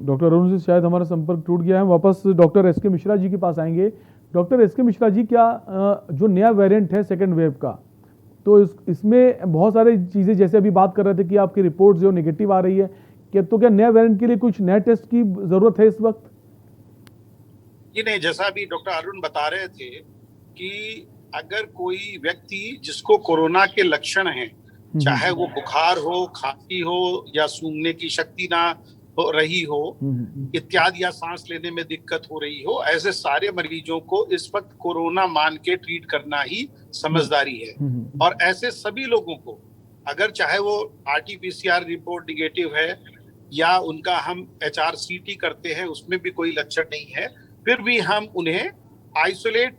डॉक्टर अरुण से शायद हमारा संपर्क टूट गया है। वापस डॉक्टर एस के मिश्रा जी के पास आएंगे। डॉक्टर एस के मिश्रा जी, क्या जो नया वेरिएंट है सेकेंड वेव का, तो इसमें बहुत सारी चीज़ें, जैसे अभी बात कर रहे थे कि आपकी रिपोर्ट जो नेगेटिव आ रही है, तो क्या नए वेरिएंट के लिए कुछ नए टेस्ट की जरूरत है इस वक्त? जी नहीं, जैसा अभी डॉक्टर अरुण बता रहे थे कि अगर कोई व्यक्ति जिसको कोरोना के लक्षण हैं, चाहे वो बुखार हो, खांसी हो या सूंघने की शक्ति ना हो रही हो इत्यादि, या सांस लेने में दिक्कत हो रही हो, ऐसे सारे मरीजों को इस वक्त कोरोना मान के ट्रीट करना ही समझदारी है। और ऐसे सभी लोगों को, अगर चाहे वो RT-PCR रिपोर्ट निगेटिव है या उनका हम HRCT करते हैं उसमें भी कोई लक्षण नहीं है, फिर भी हम उन्हें आइसोलेट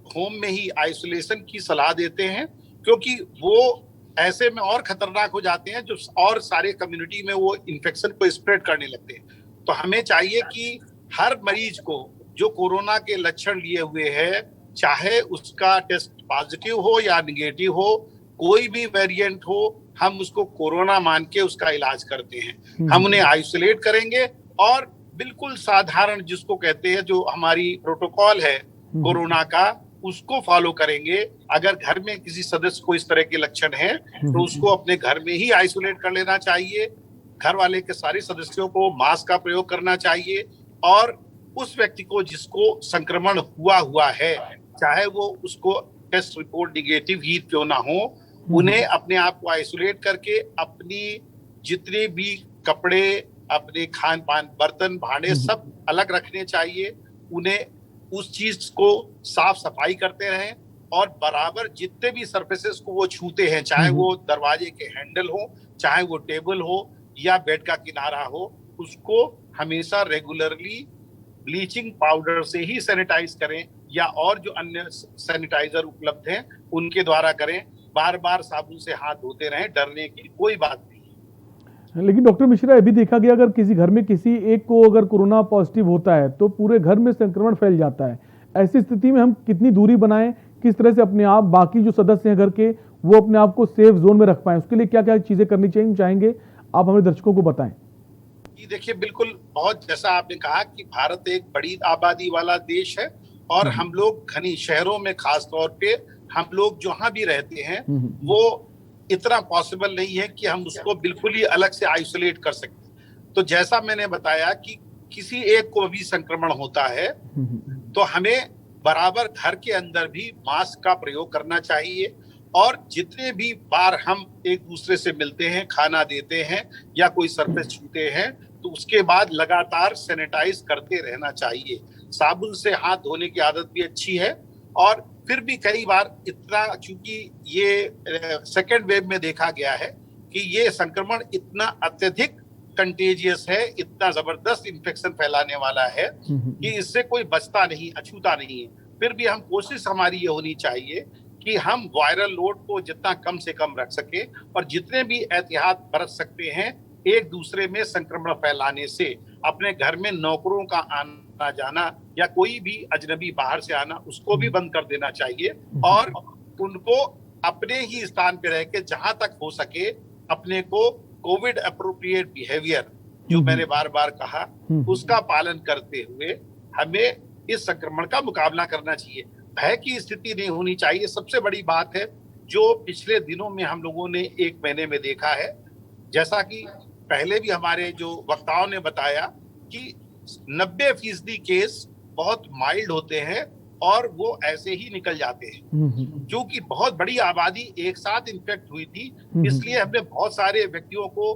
होम में ही आइसोलेशन की सलाह देते हैं, क्योंकि वो ऐसे में और खतरनाक हो जाते हैं जो और सारे कम्युनिटी में वो इन्फेक्शन को स्प्रेड करने लगते हैं। तो हमें चाहिए कि हर मरीज को जो कोरोना के लक्षण लिए हुए है, चाहे उसका टेस्ट पॉजिटिव हो या निगेटिव हो, कोई भी वेरिएंट हो, हम उसको कोरोना मान के उसका इलाज करते हैं। हम उन्हें आइसोलेट करेंगे और बिल्कुल साधारण जिसको कहते हैं जो हमारी प्रोटोकॉल है कोरोना का, उसको फॉलो करेंगे। अगर घर में किसी सदस्य को इस तरह के लक्षण हैं तो उसको अपने घर में ही आइसोलेट कर लेना चाहिए। घर वाले के सारे सदस्यों को मास्क का प्रयोग करना चाहिए और उस व्यक्ति को जिसको संक्रमण हुआ है, चाहे वो उसको टेस्ट रिपोर्ट निगेटिव ही क्यों ना हो, उन्हें अपने आप को आइसोलेट करके अपनी जितने भी कपड़े, अपने खान पान, बर्तन, भांडे सब अलग रखने चाहिए। उन्हें उस चीज को साफ सफाई करते रहें और बराबर जितने भी सरफेसेस को वो छूते हैं, चाहे वो दरवाजे के हैंडल हो, चाहे वो टेबल हो या बेड का किनारा हो, उसको हमेशा रेगुलरली ब्लीचिंग पाउडर से ही सैनिटाइज करें या और जो अन्य सैनिटाइजर उपलब्ध हैं उनके द्वारा करें। बार बार साबुन से हाथ धोते रहें, डरने की कोई बात नहीं। लेकिन डॉक्टर मिश्रा, ये भी देखा गया अगर किसी घर में किसी एक को अगर कोरोना पॉजिटिव होता है तो पूरे घर में संक्रमण फैल जाता है। ऐसी स्थिति में हम कितनी दूरी बनाएं, किस तरह से अपने आप, बाकी जो सदस्य हैं घर के, वो अपने आप को सेफ जोन में रख पाएं, उसके लिए क्या क्या चीजें करनी चाहिए, चाहेंगे आप हमारे दर्शकों को बताएं। देखिए, बिल्कुल, बहुत जैसा आपने कहा कि भारत एक बड़ी आबादी वाला देश है और हम लोग घनी शहरों में खास तौर पे हम लोग जहाँ भी रहते हैं वो इतना पॉसिबल नहीं है कि हम उसको बिल्कुल ही अलग से आइसोलेट कर सकें। तो जैसा मैंने बताया कि किसी एक को भी संक्रमण होता है तो हमें बराबर घर के अंदर भी मास्क का प्रयोग करना चाहिए और जितने भी बार हम एक दूसरे से मिलते हैं, खाना देते हैं या कोई सरफेस छूते हैं, तो उसके बाद लगातार सैनिटाइज करते रहना चाहिए। साबुन से हाथ धोने की आदत भी अच्छी है और फिर भी कई बार इतना, चूंकि ये सेकेंड वेव में देखा गया है कि ये संक्रमण इतना अत्यधिक कंटेजियस है, इतना जबरदस्त इन्फेक्शन फैलाने वाला है कि इससे कोई बचता नहीं, अछूता नहीं है। फिर भी हम कोशिश हमारी ये होनी चाहिए कि हम वायरल लोड को जितना कम से कम रख सके और जितने भी एहतियात बरत सकते हैं एक दूसरे में संक्रमण फैलाने से, अपने घर में नौकरों का आना जाना या कोई भी अजनबी बाहर से आना उसको भी बंद कर देना चाहिए और उनको अपने ही स्थान पे रह के जहां तक हो सके अपने को कोविड अप्रोप्रिएट बिहेवियर, जो मैंने बार बार कहा, उसका पालन करते हुए हमें इस संक्रमण का मुकाबला करना चाहिए। भय की स्थिति नहीं होनी चाहिए। सबसे बड़ी बात है जो पिछले दिनों में हम लोगों ने एक महीने में देखा है, जैसा कि पहले भी हमारे जो वक्ताओं ने बताया कि 90% केस बहुत माइल्ड होते हैं और वो ऐसे ही निकल जाते हैं। क्योंकि बहुत बड़ी आबादी एक साथ इन्फेक्ट हुई थी, इसलिए हमने बहुत सारे व्यक्तियों को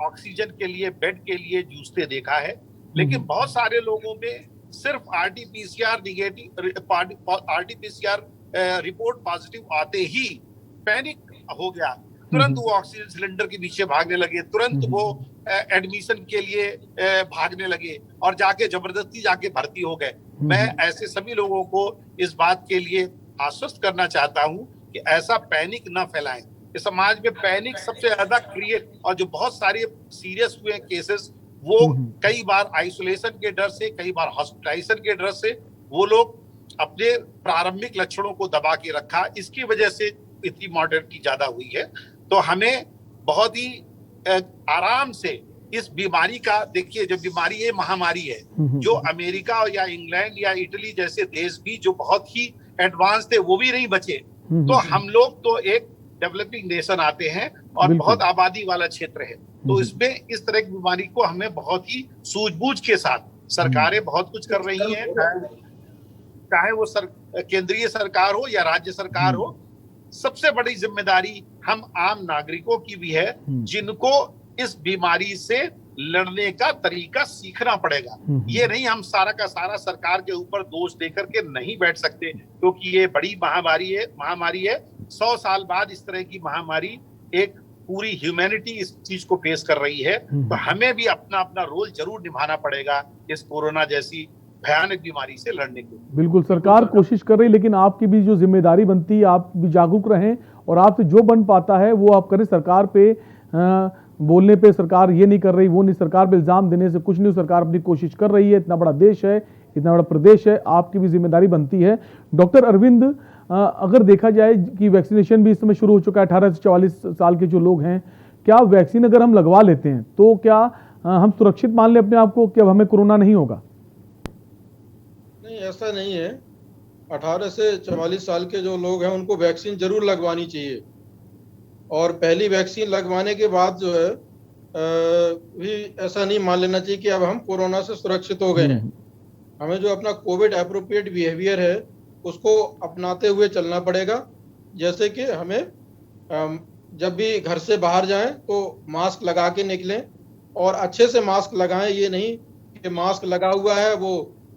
ऑक्सीजन के लिए, बेड के लिए जूझते देखा है। लेकिन बहुत सारे लोगों में सिर्फ RT-PCR रिपोर्ट पॉजिटिव आते ही पैनिक हो गया, तुरंत वो ऑक्सीजन सिलेंडर के पीछे भागने लगे, तुरंत वो एडमिशन के लिए भागने लगे और जाके जबरदस्ती जाके भर्ती हो गए। मैं ऐसे सभी लोगों को इस बात के लिए आश्वस्त करना चाहता हूं कि ऐसा पैनिक ना फैलाएं। इस समाज में पैनिक सबसे ज्यादा क्रिएट, और जो बहुत सारे सीरियस हुए केसेस वो कई बार आइसोलेशन के डर से, कई बार हॉस्पिटलाइजेशन के डर से वो लोग अपने प्रारंभिक लक्षणों को दबा के रखा, इसकी वजह से इतनी मॉर्टेलिटी ज्यादा हुई है। तो हमें बहुत ही आराम से इस बीमारी का, देखिए जब बीमारी ये महामारी है, जो अमेरिका या इंग्लैंड या इटली जैसे देश भी जो बहुत ही एडवांस थे वो भी नहीं बचे, तो हम लोग तो एक डेवलपिंग नेशन आते हैं और बहुत आबादी वाला क्षेत्र है, तो इसमें इस तरह की बीमारी को हमें बहुत ही सूझबूझ के साथ सरकारें बहुत कुछ कर रही हैं, चाहे वो केंद्रीय सरकार हो या राज्य सरकार हो। सबसे बड़ी जिम्मेदारी हम आम नागरिकों की भी है, जिनको इस बीमारी से लड़ने का तरीका सीखना पड़ेगा। ये नहीं हम सारा का सारा सरकार के ऊपर दोष देकर के नहीं बैठ सकते, क्योंकि ये बड़ी महामारी है। 100 साल बाद इस तरह की महामारी एक पूरी ह्यूमैनिटी इस चीज को फेस कर रही है, तो हमें भी अपना अपना रोल जरूर निभाना पड़ेगा इस कोरोना जैसी भयानक बीमारी से लड़ने के लिए। बिल्कुल, सरकार कोशिश कर रही, लेकिन आपकी भी जो जिम्मेदारी बनती है, आप भी जागरूक रहें और आपसे जो बन पाता है वो आप करें। सरकार पे बोलने पे सरकार ये नहीं कर रही, वो नहीं, सरकार पे इल्जाम देने से कुछ नहीं, सरकार अपनी कोशिश कर रही है। इतना बड़ा देश है, इतना बड़ा प्रदेश है, आपकी भी जिम्मेदारी बनती है। डॉक्टर अरविंद, अगर देखा जाए कि वैक्सीनेशन भी इस समय शुरू हो चुका है, 18 से 44 साल के जो लोग हैं, क्या वैक्सीन अगर हम लगवा लेते हैं तो क्या हम सुरक्षित मान लें अपने आप को कि अब हमें कोरोना नहीं होगा? नहीं, ऐसा नहीं है। 18 से 44 साल के जो लोग हैं उनको वैक्सीन जरूर लगवानी चाहिए, और पहली वैक्सीन लगवाने के बाद जो है भी ऐसा नहीं मान लेना चाहिए कि अब हम कोरोना से सुरक्षित हो गए हैं। हमें जो अपना कोविड एप्रोप्रिएट बिहेवियर है उसको अपनाते हुए चलना पड़ेगा। जैसे कि हमें जब भी घर से बाहर जाएं तो मास्क लगा के निकलें, और अच्छे से मास्क लगाएं। ये नहीं कि मास्क लगा हुआ है वो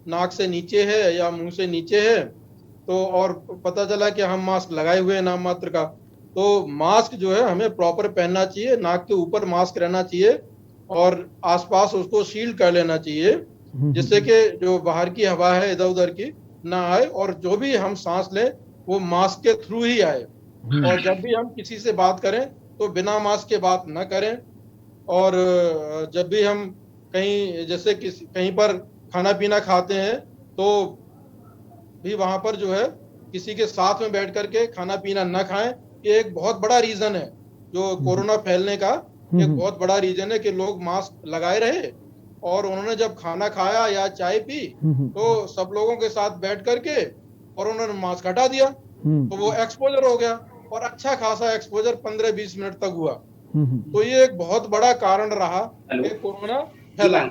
नाक से नीचे है या मुंह से नीचे है, तो और पता चला कि हम मास्क लगाए हुए हैं नाम मात्र का। तो मास्क जो है हमें प्रॉपर पहनना चाहिए, नाक के ऊपर मास्क रहना चाहिए और आसपास उसको शील्ड कर लेना चाहिए, जिससे कि जो बाहर की हवा है इधर उधर की ना आए, और जो भी हम सांस लें वो मास्क के थ्रू ही आए। और जब भी हम किसी से बात करें तो बिना मास्क के बात न करें, और जब भी हम कहीं जैसे कहीं पर खाना पीना खाते हैं तो भी वहां पर जो है किसी के साथ में बैठ करके खाना पीना न खाएं। ये एक बहुत बड़ा रीजन है जो कोरोना फैलने का, एक बहुत बड़ा रीजन है कि लोग मास्क लगाए रहे और उन्होंने जब खाना खाया या चाय पी तो सब लोगों के साथ बैठ करके और उन्होंने मास्क हटा दिया, तो वो एक्सपोजर हो गया, और अच्छा खासा एक्सपोजर 15-20 मिनट तक हुआ। तो ये एक बहुत बड़ा कारण रहा कि कोरोना फैला।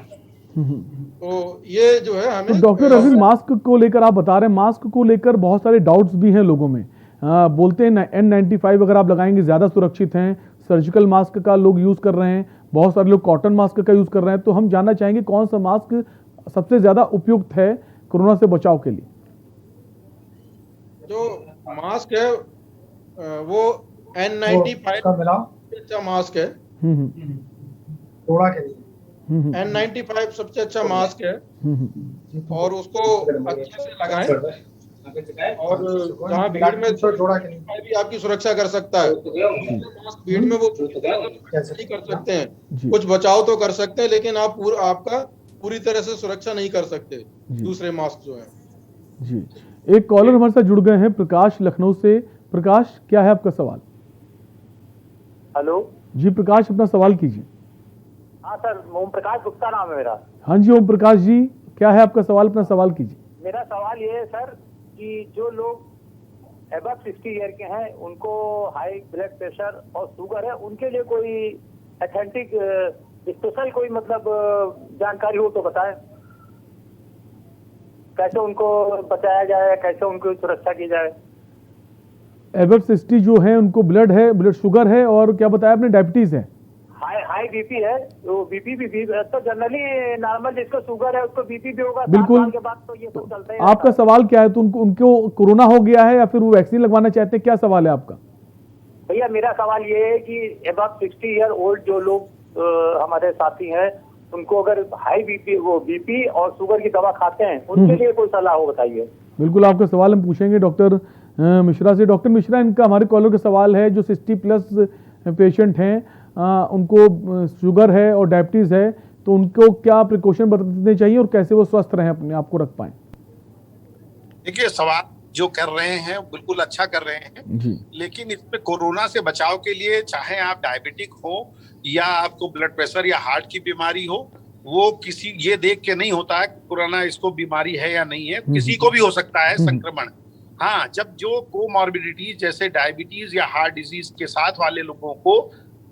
तो ये जो है हमें, तो डॉक्टर अरविंद, मास्क को लेकर आप बता रहे हैं, मास्क को लेकर बहुत सारे डाउट्स भी हैं लोगों में। बोलते हैं N95 अगर आप लगाएंगे ज्यादा सुरक्षित हैं, सर्जिकल मास्क का लोग यूज कर रहे हैं, बहुत सारे लोग कॉटन मास्क का यूज कर रहे हैं। तो हम जानना चाहेंगे कौन सा मास्क सबसे ज्यादा उपयुक्त है कोरोना से बचाव के लिए? जो मास्क है वो N95 सबसे अच्छा मास्क है। थोड़ा के लिए N95 सबसे अच्छा मास्क है, और उसको अच्छे से लगाएं। और जहाँ भीड़ में भी आपकी सुरक्षा कर सकता है, भीड़ में वो नहीं कर सकते हैं, कुछ बचाव तो कर सकते हैं, लेकिन आप आपका पूरी तरह से सुरक्षा नहीं कर सकते दूसरे मास्क जो है। जी, एक कॉलर हमारे साथ जुड़ गए हैं, प्रकाश लखनऊ से। प्रकाश, क्या है आपका सवाल? हेलो जी प्रकाश, अपना सवाल कीजिए। हाँ सर, ओम प्रकाश गुप्ता नाम है मेरा। हाँ जी ओम प्रकाश जी, क्या है आपका सवाल? अपना सवाल कीजिए। मेरा सवाल ये है सर कि जो लोग एबव 60 ईयर के हैं, उनको हाई ब्लड प्रेशर और शुगर है, उनके लिए कोई ऑथेंटिक स्पेशल कोई मतलब जानकारी हो तो बताएं, कैसे उनको बचाया जाए, कैसे उनको सुरक्षा की जाए। एबव 60 जो है उनको ब्लड है, ब्लड शुगर है, और क्या बताया आपने, डायबिटीज है, हाई बीपी है। तो बीपी भी तो जनरली नॉर्मल जिसको शुगर है उसको बीपी भी होगा बिल्कुल। 7 साल के बाद, तो ये सब चलता है। आपका सवाल क्या है? तो उनको कोरोना हो गया है या फिर वो वैक्सीन लगवाना चाहते हैं, क्या सवाल है आपका? भैया मेरा सवाल ये है कि अबाउट 60 ईयर ओल्ड जो लोग हमारे साथी हैं, उनको अगर हाई बीपी और शुगर की दवा खाते हैं, उनके लिए कोई सलाह हो बताइए। बिल्कुल, आपका सवाल हम पूछेंगे डॉक्टर मिश्रा से। डॉक्टर मिश्रा, इनका हमारे कॉलर का सवाल है, जो 60+ पेशेंट हैं, उनको शुगर है और डायबिटीज है, तो उनको क्या प्रिकॉशन बरतने चाहिए और कैसे वो स्वस्थ रहें, अपने आप को रख पाएं? देखिए, सवाल जो कर रहे हैं बिल्कुल अच्छा कर रहे हैं जी। लेकिन इसमें कोरोना से बचाव के लिए चाहे आप डायबिटिक हो या आपको ब्लड प्रेशर या हार्ट की बीमारी हो, वो किसी ये देख के नहीं होता है कोरोना इसको बीमारी है या नहीं है, किसी को भी हो सकता है संक्रमण। हाँ, जब जो कोमॉर्बिडिटीज जैसे डायबिटीज या हार्ट डिजीज के साथ वाले लोगों को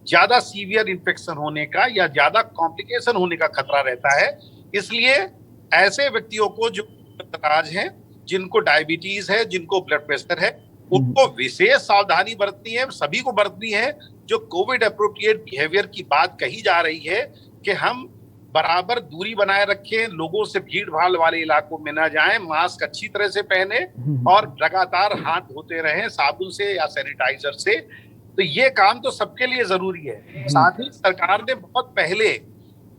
ज्यादा सीवियर इन्फेक्शन होने का या ज्यादा कॉम्प्लिकेशन होने का खतरा रहता है, इसलिए ऐसे व्यक्तियों को जो इलाज हैं, जिनको डायबिटीज है, जिनको ब्लड प्रेशर है, उनको विशेष सावधानी बरतनी है, सभी को बरतनी है। जो कोविड अप्रोप्रिएट बिहेवियर की बात कही जा रही है कि हम बराबर दूरी बनाए रखें, लोगों से भीड़ भाड़ वाले इलाकों में ना जाएं, मास्क अच्छी तरह से पहने और लगातार हाथ धोते रहें साबुन से या सैनिटाइजर से। तो ये काम तो सबके लिए जरूरी है। साथ ही सरकार ने बहुत पहले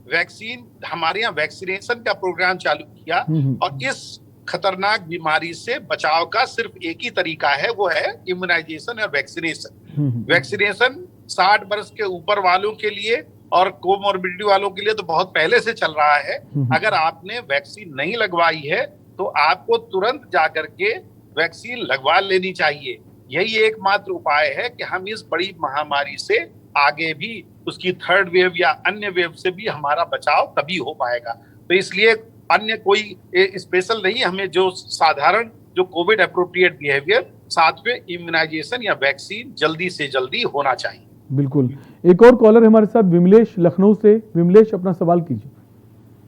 वैक्सीन, हमारे यहाँ वैक्सीनेशन का प्रोग्राम चालू किया और इस खतरनाक बीमारी से बचाव का सिर्फ एक ही तरीका है, वो है इम्यूनाइजेशन और वैक्सीनेशन। वैक्सीनेशन 60 वर्ष के ऊपर वालों के लिए और कोमॉर्बिडिटी वालों के लिए तो बहुत पहले से चल रहा है। अगर आपने वैक्सीन नहीं लगवाई है तो आपको तुरंत जाकर के वैक्सीन लगवा लेनी चाहिए। यही एकमात्र उपाय है कि हम इस बड़ी महामारी से आगे भी, उसकी थर्ड वेव या अन्य वेव से भी हमारा बचाव तभी हो पाएगा। तो इसलिए अन्य कोई स्पेशल नहीं, हमें जो साधारण जो कोविड अप्रोप्रिएट बिहेवियर, साथ में इम्यूनाइजेशन या वैक्सीन जल्दी से जल्दी होना चाहिए। बिल्कुल। एक और कॉलर हमारे साथ विमलेश लखनऊ से। विमलेश, अपना सवाल कीजिए।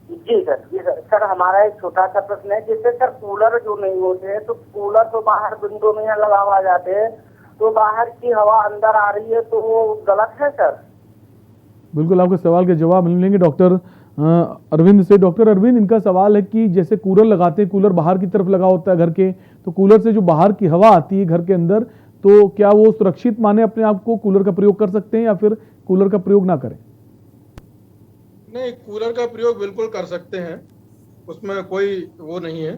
जी सर, सर हमारा एक छोटा सा प्रश्न है, जैसे सर कूलर जो नहीं होते हैं तो कूलर तो बाहर विंडो में लगा जाते हैं, तो बाहर की हवा अंदर आ रही है तो वो गलत है सर? बिल्कुल, आपके सवाल के जवाब मिलेंगे डॉक्टर अरविंद से। डॉक्टर अरविंद, इनका सवाल है कि जैसे कूलर लगाते हैं, कूलर बाहर की तरफ लगा होता है घर के, तो कूलर से जो बाहर की हवा आती है घर के अंदर, तो क्या वो सुरक्षित माने अपने आप को, कूलर का प्रयोग कर सकते हैं या फिर कूलर का प्रयोग ना करें? नहीं, कूलर का प्रयोग बिल्कुल कर सकते हैं, उसमें कोई वो नहीं है,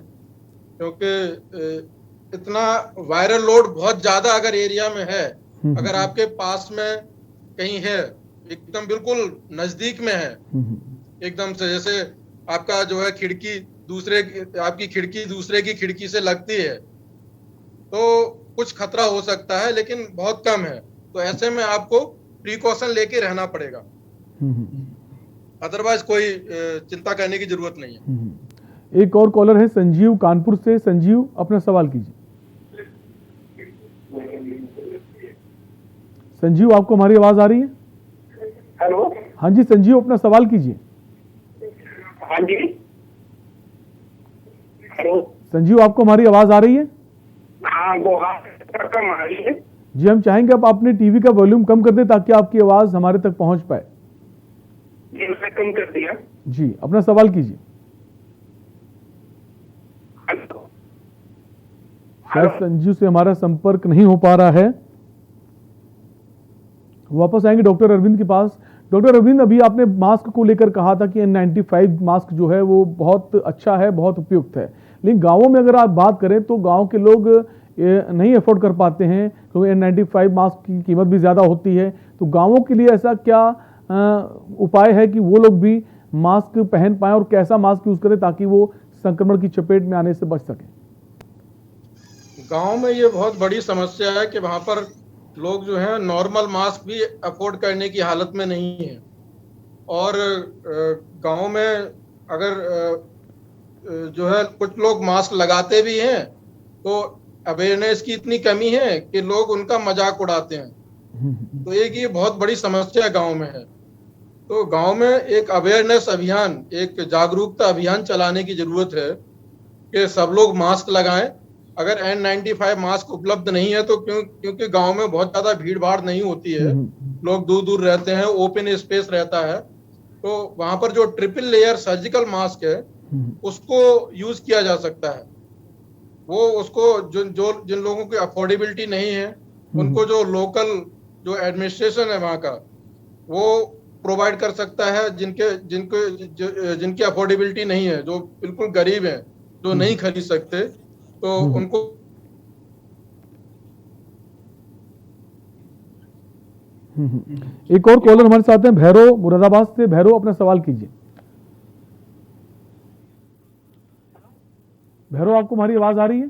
क्योंकि इतना वायरल लोड बहुत ज्यादा अगर एरिया में है, अगर आपके पास में कहीं है, एकदम बिल्कुल नजदीक में है, एकदम से जैसे आपका जो है खिड़की आपकी खिड़की दूसरे की खिड़की से लगती है, तो कुछ खतरा हो सकता है, लेकिन बहुत कम है। तो ऐसे में आपको प्रिकॉशन लेके रहना पड़ेगा, अदरवाइज कोई चिंता करने की जरूरत नहीं है। एक और कॉलर है संजीव कानपुर से। संजीव, अपना सवाल कीजिए। संजीव, आपको हमारी आवाज आ रही है? हेलो। हाँ जी संजीव, अपना सवाल कीजिए। हाँ जी। हेलो संजीव, आपको हमारी आवाज आ रही है? हाँ, वो कम आ रही है। जी, हम चाहेंगे आप अपने टीवी का वॉल्यूम कम कर दें ताकि आपकी आवाज हमारे तक पहुंच पाए। जी, मैंने कम कर दिया। जी, अपना सवाल कीजिए। शायद संजीव से हमारा संपर्क नहीं हो पा रहा है। वापस आएंगे डॉक्टर अरविंद के पास। डॉक्टर अरविंद, अभी आपने मास्क को लेकर कहा था कि N95 मास्क जो है वो बहुत अच्छा है, बहुत उपयुक्त है, लेकिन गांवों में अगर आप बात करें तो गांव के लोग नहीं अफोर्ड कर पाते हैं, क्योंकि N95 मास्क की कीमत भी ज़्यादा होती है। तो गांवों के लिए ऐसा क्या उपाय है कि वो लोग भी मास्क पहन पाएं, और कैसा मास्क यूज़ करें ताकि वो संक्रमण की चपेट में आने से बच सकें? गांव में ये बहुत बड़ी समस्या है कि वहाँ पर लोग जो हैं नॉर्मल मास्क भी अफोर्ड करने की हालत में नहीं है, और गांव में अगर जो है कुछ लोग मास्क लगाते भी हैं तो अवेयरनेस की इतनी कमी है कि लोग उनका मजाक उड़ाते हैं। तो एक ये बहुत बड़ी समस्या गांव में है। तो गांव में एक अवेयरनेस अभियान, एक जागरूकता अभियान चलाने की जरूरत है कि सब लोग मास्क लगाएं। अगर N95 मास्क उपलब्ध नहीं है तो क्योंकि गांव में बहुत ज्यादा भीड़ भाड़ नहीं होती है, लोग दूर दूर रहते हैं, ओपन स्पेस रहता है, तो वहां पर जो ट्रिपल लेयर सर्जिकल मास्क है उसको यूज किया जा सकता है। वो उसको जिन लोगों की अफोर्डेबिलिटी नहीं है उनको जो लोकल जो एडमिनिस्ट्रेशन है वहाँ का वो प्रोवाइड कर सकता है। जिनकी अफोर्डेबिलिटी नहीं है, जो बिल्कुल गरीब हैं, जो नहीं खरीद सकते, तो उनको एक और कॉलर हमारे साथ हैं भैरव मुरादाबाद से। भैरव, अपना सवाल कीजिए। भैरव, आपको हमारी आवाज आ रही है?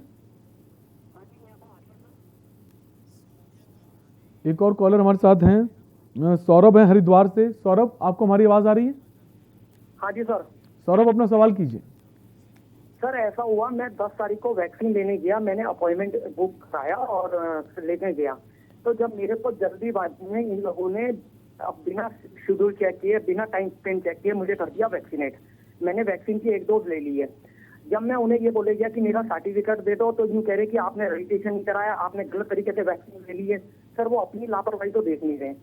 एक और कॉलर हमारे साथ हैं सौरभ हैं हरिद्वार से। सौरभ, आपको हमारी आवाज आ रही है? हाँ जी सर। सौरभ, अपना सवाल कीजिए। सर ऐसा हुआ, मैं 10 तारीख को वैक्सीन लेने गया, मैंने अपॉइंटमेंट बुक कराया और लेने गया। तो जब मेरे को जल्दीबाजी में इन लोगों ने अब बिना शेड्यूल चेक किए, बिना टाइम स्पेंड चेक किए मुझे कर दिया वैक्सीनेट। मैंने वैक्सीन की 1 डोज ले ली है। जब मैं उन्हें ये बोले गया कि मेरा सर्टिफिकेट दे दो, तो यूँ कह रहे कि आपने रजिस्ट्रेशन नहीं कराया, आपने गलत तरीके से वैक्सीन ले ली है। सर वो अपनी लापरवाही तो देख नहीं रहे,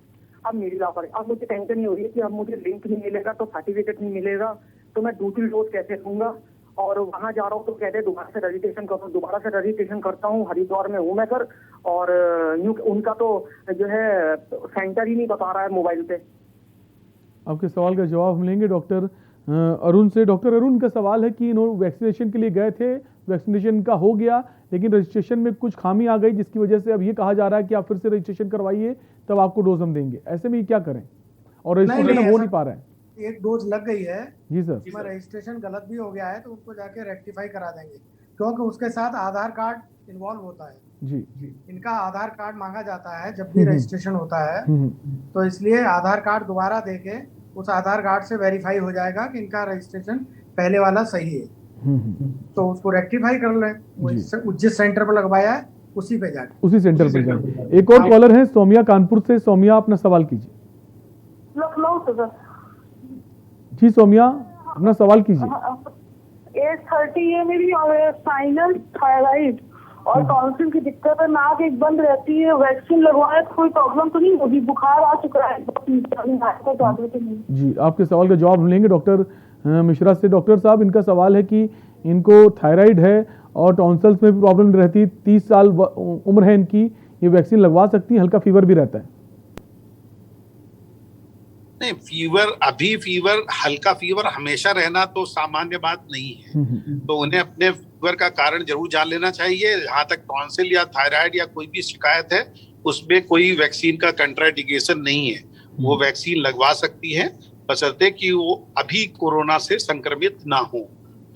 अब मेरी लापरवाही। अब मुझे टेंशन नहीं हो रही है कि अब मुझे लिंक नहीं मिलेगा तो सर्टिफिकेट नहीं मिलेगा, तो मैं दूसरी डोज कैसे लूंगा। और वहां जा रहा हूँ तो कहते हैं दोबारा से रजिस्ट्रेशन करो, दोबारा से रजिस्ट्रेशन करता हूँ। हरिद्वार में हूँ मैं सर, और उनका तो जो है सेंटर ही नहीं बता रहा है मोबाइल पे। आपके सवाल का जवाब हम लेंगे डॉक्टर अरुण से। डॉक्टर अरुण का सवाल है कि इन्होंने वैक्सीनेशन के लिए गए थे, वैक्सीनेशन का हो गया, लेकिन रजिस्ट्रेशन में कुछ खामी आ गई, जिसकी वजह से अब ये कहा जा रहा है कि आप फिर से रजिस्ट्रेशन करवाइए, तब आपको डोज हम देंगे। ऐसे में क्या करें, और रजिस्ट्रेशन हो नहीं पा रहा है। 1 डोज लग गई है जी सर, उसमें रजिस्ट्रेशन गलत भी हो गया है तो उसको जाके रेक्टिफाई करा देंगे, क्योंकि उसके साथ आधार कार्ड इन्वॉल्व होता है। जी, इनका आधार कार्ड मांगा जाता है जब भी रजिस्ट्रेशन होता है, तो इसलिए आधार कार्ड दोबारा देके उस आधार कार्ड से वेरीफाई हो जाएगा कि इनका रजिस्ट्रेशन पहले वाला सही है, तो उसको रेक्टिफाई कर लें। जिस सेंटर पर लगवाया है उसी पे जाके, उसी सेंटर पर जाके। एक और कॉलर है सोमिया कानपुर से। सोमिया अपना सवाल कीजिए। लखनऊ से सर। जी सोमिया अपना सवाल कीजिए। 830 है मेरी, और साइनस, थायराइड और टॉन्सिल की दिक्कत है। नाक एक बंद रहती है, वैक्सीन लगवाए तो कोई प्रॉब्लम तो नहीं होगी? बुखार आ चुका है तो नहीं। जी, आपके सवाल का जवाब हम लेंगे डॉक्टर मिश्रा से। डॉक्टर साहब, इनका सवाल है कि इनको थायराइड है और टॉन्सिल्स में भी प्रॉब्लम रहती है, 30 साल उम्र है इनकी, ये वैक्सीन लगवा सकती है? हल्का फीवर भी रहता है। नहीं, फीवर हल्का फीवर हमेशा रहना तो सामान्य बात नहीं है, तो उन्हें अपने फीवर का कारण जरूर जान लेना चाहिए। जहाँ तक टॉन्सिल या थायराइड या कोई भी शिकायत है, उसमें कोई वैक्सीन का कंट्राइंडिकेशन नहीं है, वो वैक्सीन लगवा सकती है, बशर्ते कि वो अभी कोरोना से संक्रमित ना हो।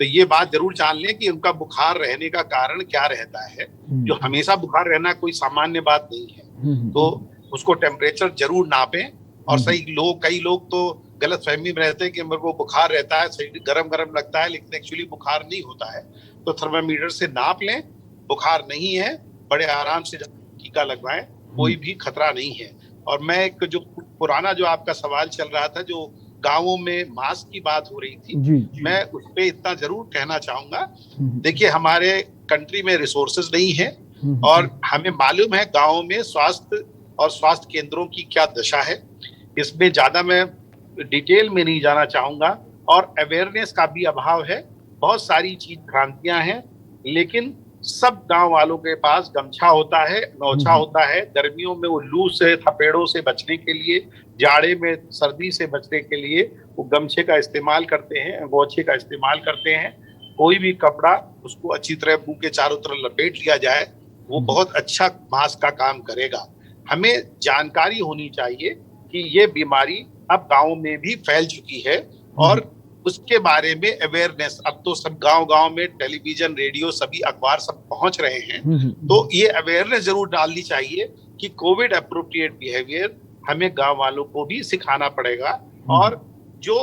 तो ये बात जरूर जान लें कि उनका बुखार रहने का कारण क्या रहता है। जो हमेशा बुखार रहना कोई सामान्य बात नहीं है, तो उसको टेम्परेचर जरूर नापें। और कई लोग तो गलत फहमी में रहते हैं कि मेरे को बुखार रहता है, शरीर गरम लगता है, लेकिन एक्चुअली बुखार नहीं होता है। तो थर्मामीटर से नाप लें, बुखार नहीं है, बड़े आराम से टीका लगवाएं, कोई भी खतरा नहीं है। और मैं एक जो पुराना जो आपका सवाल चल रहा था, जो गांवों में मास्क की बात हो रही थी, मैं उस पर इतना जरूर कहना चाहूंगा। देखिए, हमारे कंट्री में रिसोर्सेज नहीं है, और हमें मालूम है गाँवों में स्वास्थ्य और स्वास्थ्य केंद्रों की क्या दशा है। इसमें ज्यादा मैं डिटेल में नहीं जाना चाहूंगा, और अवेयरनेस का भी अभाव है। बहुत सारी चीज भ्रांतियां हैं, लेकिन सब गांव वालों के पास गमछा होता है, नौछा होता है। गर्मियों में वो लू से, थपेड़ों से बचने के लिए, जाड़े में सर्दी से बचने के लिए वो गमछे का इस्तेमाल करते हैं, गौछे का इस्तेमाल करते हैं। कोई भी कपड़ा उसको अच्छी तरह मुंह के चारों तरफ लपेट लिया जाए, वो बहुत अच्छा मास्क का काम करेगा। हमें जानकारी होनी चाहिए कि ये बीमारी अब गांव में भी फैल चुकी है, और उसके बारे में अवेयरनेस अब तो सब गांव में टेलीविजन, रेडियो, सभी अखबार सब पहुंच रहे हैं। तो ये अवेयरनेस जरूर डालनी चाहिए कि कोविड अप्रोप्रिएट बिहेवियर हमें गांव वालों को भी सिखाना पड़ेगा। और जो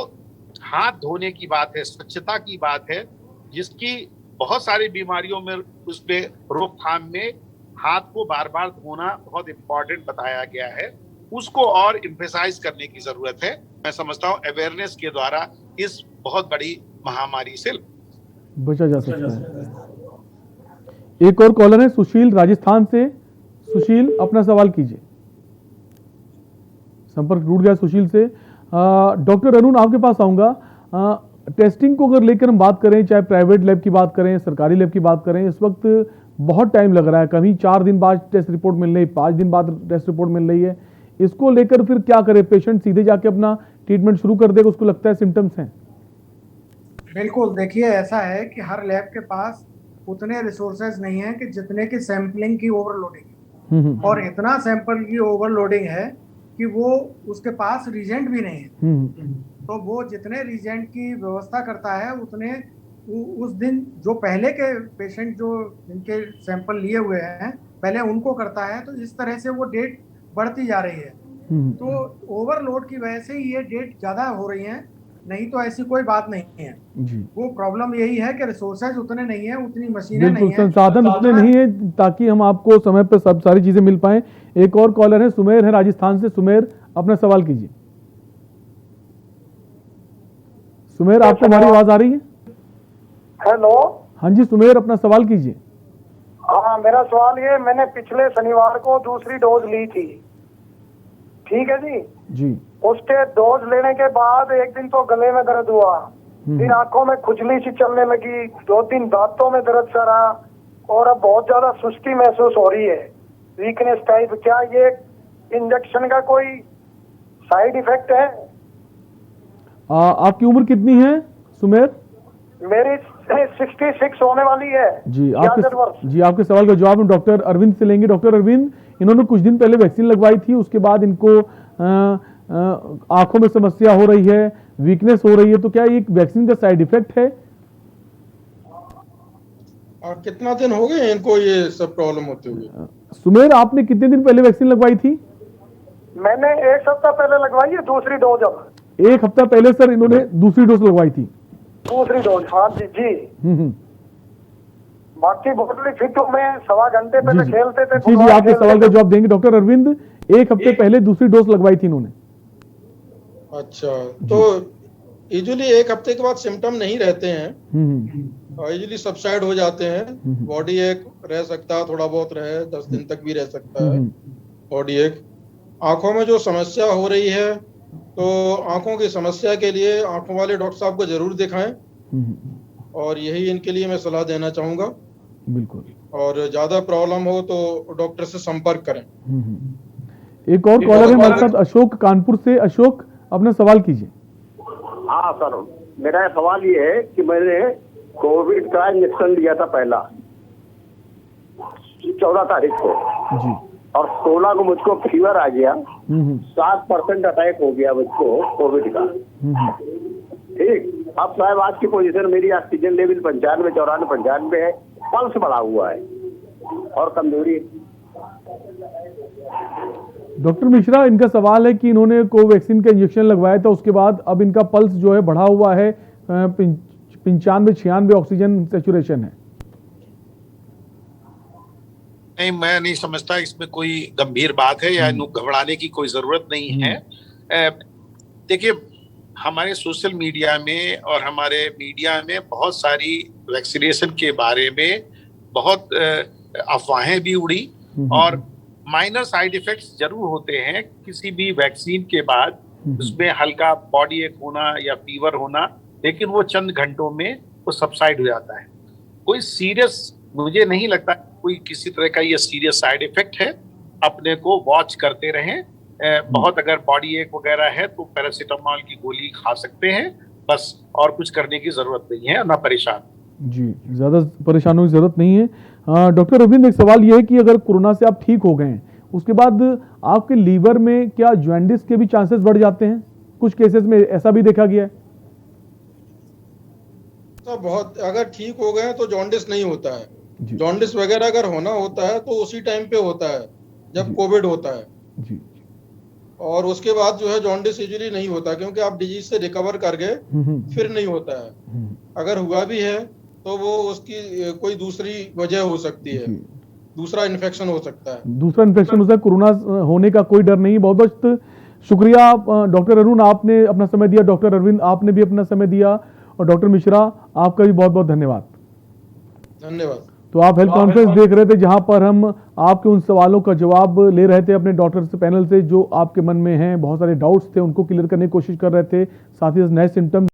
हाथ धोने की बात है, स्वच्छता की बात है, जिसकी बहुत सारी बीमारियों में उसमें रोकथाम में हाथ को बार बार धोना बहुत इम्पोर्टेंट बताया गया है, उसको और एम्फेसाइज करने की जरूरत है। मैं समझता हूँ अवेयरनेस के द्वारा इस बहुत बड़ी महामारी से बचा जा सकता है। एक और कॉलर है सुशील राजस्थान से। सुशील, अपना सवाल कीजिए। संपर्क टूट गया सुशील से। डॉक्टर अरुण, आपके पास आऊंगा। टेस्टिंग को अगर लेकर हम बात करें, चाहे प्राइवेट लैब की बात करें, सरकारी लैब की बात करें, इस वक्त बहुत टाइम लग रहा है। कभी 4 दिन बाद टेस्ट रिपोर्ट मिल रही है, 5 दिन बाद टेस्ट रिपोर्ट मिल रही है। इसको लेकर फिर क्या करे? पेशेंट सीधे जाके अपना ट्रीटमेंट शुरू कर देगा, उसको लगता है सिम्टम्स हैं। बिल्कुल, देखिए ऐसा है कि हर लैब के पास उतने रिसोर्सेज नहीं है कि जितने की सैंपलिंग की ओवरलोडिंग, और इतना सैंपल की ओवरलोडिंग है कि वो उसके पास रीजेंट भी नहीं है। तो वो जितने रीजेंट की व्यवस्था करता है, उतने उस दिन जो पहले के पेशेंट जो जिनके सैंपल लिए हुए हैं पहले उनको करता है। तो इस तरह से वो डेट बढ़ती जा रही है। तो ओवरलोड की वजह से ये डेट ज़्यादा हो रही हैं, नहीं तो ऐसी कोई बात नहीं है जी। वो प्रॉब्लम यही है कि रिसोर्सेज उतने नहीं है, उतनी मशीनें बिल्कुल, नहीं है, संसाधन उतने नहीं है ताकि हम आपको समय पर सब सारी चीजें मिल पाएं। एक और कॉलर है, सुमेर है राजस्थान से। सुमेर, अपना सवाल कीजिए। सुमेर, आपको हमारी आवाज आ रही है? हेलो। हाँ जी सुमेर, अपना सवाल कीजिए। हाँ, मेरा सवाल ये, मैंने पिछले शनिवार को दूसरी डोज ली थी, ठीक है जी। जी। उसके डोज लेने के बाद एक दिन तो गले में दर्द हुआ, फिर आंखों में खुजली सी चलने लगी, 2 दिन दांतों में दर्द सा रहा, और अब बहुत ज्यादा सुस्ती महसूस हो रही है, वीकनेस टाइप। क्या ये इंजेक्शन का कोई साइड इफेक्ट है? आपकी उम्र कितनी है सुमेर? मेरी 66 होने वाली है जी। 66 वर्ष। आपके सवाल का जवाब हम डॉक्टर अरविंद से लेंगे। डॉक्टर अरविंद, इन्होंने कुछ दिन पहले वैक्सीन लगवाई थी, उसके बाद इनको आंखों में समस्या हो रही है, वीकनेस हो रही है, तो क्या ये वैक्सीन का साइड इफेक्ट है? और कितना दिन हो गए इनको ये सब प्रॉब्लम होते हुए? सुमेर, आपने कितने दिन पहले वैक्सीन लगवाई थी? मैंने 1 सप्ताह पहले लगवाई है दूसरी डोज। अब 1 हफ्ता पहले सर इन्होंने दूसरी डोज लगवाई थी। दूसरी डोज, हाँ जी जी। बाकी बहुत फिट हूँ मैं, 1.25 घंटे पहले खेलते थे। जी जी, आपके सवाल का जवाब देंगे डॉक्टर अरविंद। 1 हफ्ते पहले दूसरी डोज लगवाई थी इन्होंने। अच्छा, तो यूजुअली 1 हफ्ते के बाद सिम्टम नहीं रहते हैं, यूजुअली सबसाइड हो जाते हैं। बॉडी एक रह सकता है, थोड़ा बहुत रहे, 10 दिन तक भी रह सकता है बॉडी एक। आंखों में जो समस्या हो रही है, तो आंखों की समस्या के लिए आंखों वाले डॉक्टर साहब को जरूर दिखाएं, और यही इनके लिए मैं सलाह देना चाहूंगा। बिल्कुल। और ज्यादा प्रॉब्लम हो तो डॉक्टर से संपर्क करें। एक और कॉलर है हमारे साथ, अशोक कानपुर से। अशोक, अपना सवाल कीजिए। हाँ सर, मेरा सवाल ये है कि मैंने कोविड का इंजेक्शन लिया था पहला 14 तारीख को जी, और 16 को मुझको फीवर आ गया, 7% अटैक हो गया मुझको कोविड का। ठीक, अब साहब आज की पोजीशन मेरी ऑक्सीजन लेवल 95, 94, 95 है, पल्स बढ़ा हुआ है और कमजोरी। डॉक्टर मिश्रा, इनका सवाल है कि इन्होंने कोवैक्सीन का इंजेक्शन लगवाया था, उसके बाद अब इनका पल्स जो है बढ़ा हुआ है, 95-96 ऑक्सीजन सैचुरेशन है। नहीं, मैं नहीं समझता इसमें कोई गंभीर बात है या घबराने की कोई जरूरत नहीं है। देखिए, हमारे सोशल मीडिया में और हमारे मीडिया में बहुत सारी वैक्सीनेशन के बारे में बहुत अफवाहें भी उड़ी, और माइनर साइड इफेक्ट्स जरूर होते हैं किसी भी वैक्सीन के बाद, उसमें हल्का बॉडी एक होना या फीवर होना, लेकिन वो चंद घंटों में वो सबसाइड हो जाता है। कोई सीरियस मुझे नहीं लगता कोई किसी तरह का ये सीरियस साइड इफेक्ट है। अपने को वॉच करते रहें। बहुत अगर बॉडी एक वगैरह है तो पैरासीटामोल की गोली खा सकते हैं, बस, और कुछ करने की जरूरत नहीं है, ना परेशान। जी, ज्यादा परेशान होने की जरूरत नहीं है। डॉक्टर रविंद्र, एक सवाल ये है कि अगर कोरोना से आप ठीक हो गए हैं, उसके बाद आपके लीवर में क्या जॉन्डिस के भी चांसेस बढ़ जाते हैं? कुछ केसेस में ऐसा भी देखा गया है। तो बहुत अगर ठीक हो गए तो जॉन्डिस नहीं होता है। जॉन्डिस वगैरह अगर होना होता है तो उसी टाइम पे होता है जब कोविड होता है जी। और उसके बाद जो है जॉन्डिस यूजुअली नहीं होता, क्योंकि आप डिजीज से रिकवर कर गए, फिर नहीं होता है। अगर हुआ भी है तो वो उसकी कोई दूसरी वजह हो सकती है, दूसरा इन्फेक्शन हो सकता है। दूसरा इन्फेक्शन हो सकता है, कोरोना होने का कोई डर नहीं। बहुत बहुत शुक्रिया डॉक्टर अरुण, आपने अपना समय दिया। डॉक्टर अरविंद, आपने भी अपना समय दिया, और डॉक्टर मिश्रा, आपका भी बहुत बहुत धन्यवाद। धन्यवाद। तो आप हेल्थ कॉन्फ्रेंस देख रहे थे, जहां पर हम आपके उन सवालों का जवाब ले रहे थे अपने डॉक्टर से, पैनल से, जो आपके मन में हैं। बहुत सारे डाउट्स थे, उनको क्लियर करने की कोशिश कर रहे थे, साथ ही नए सिम्टम्स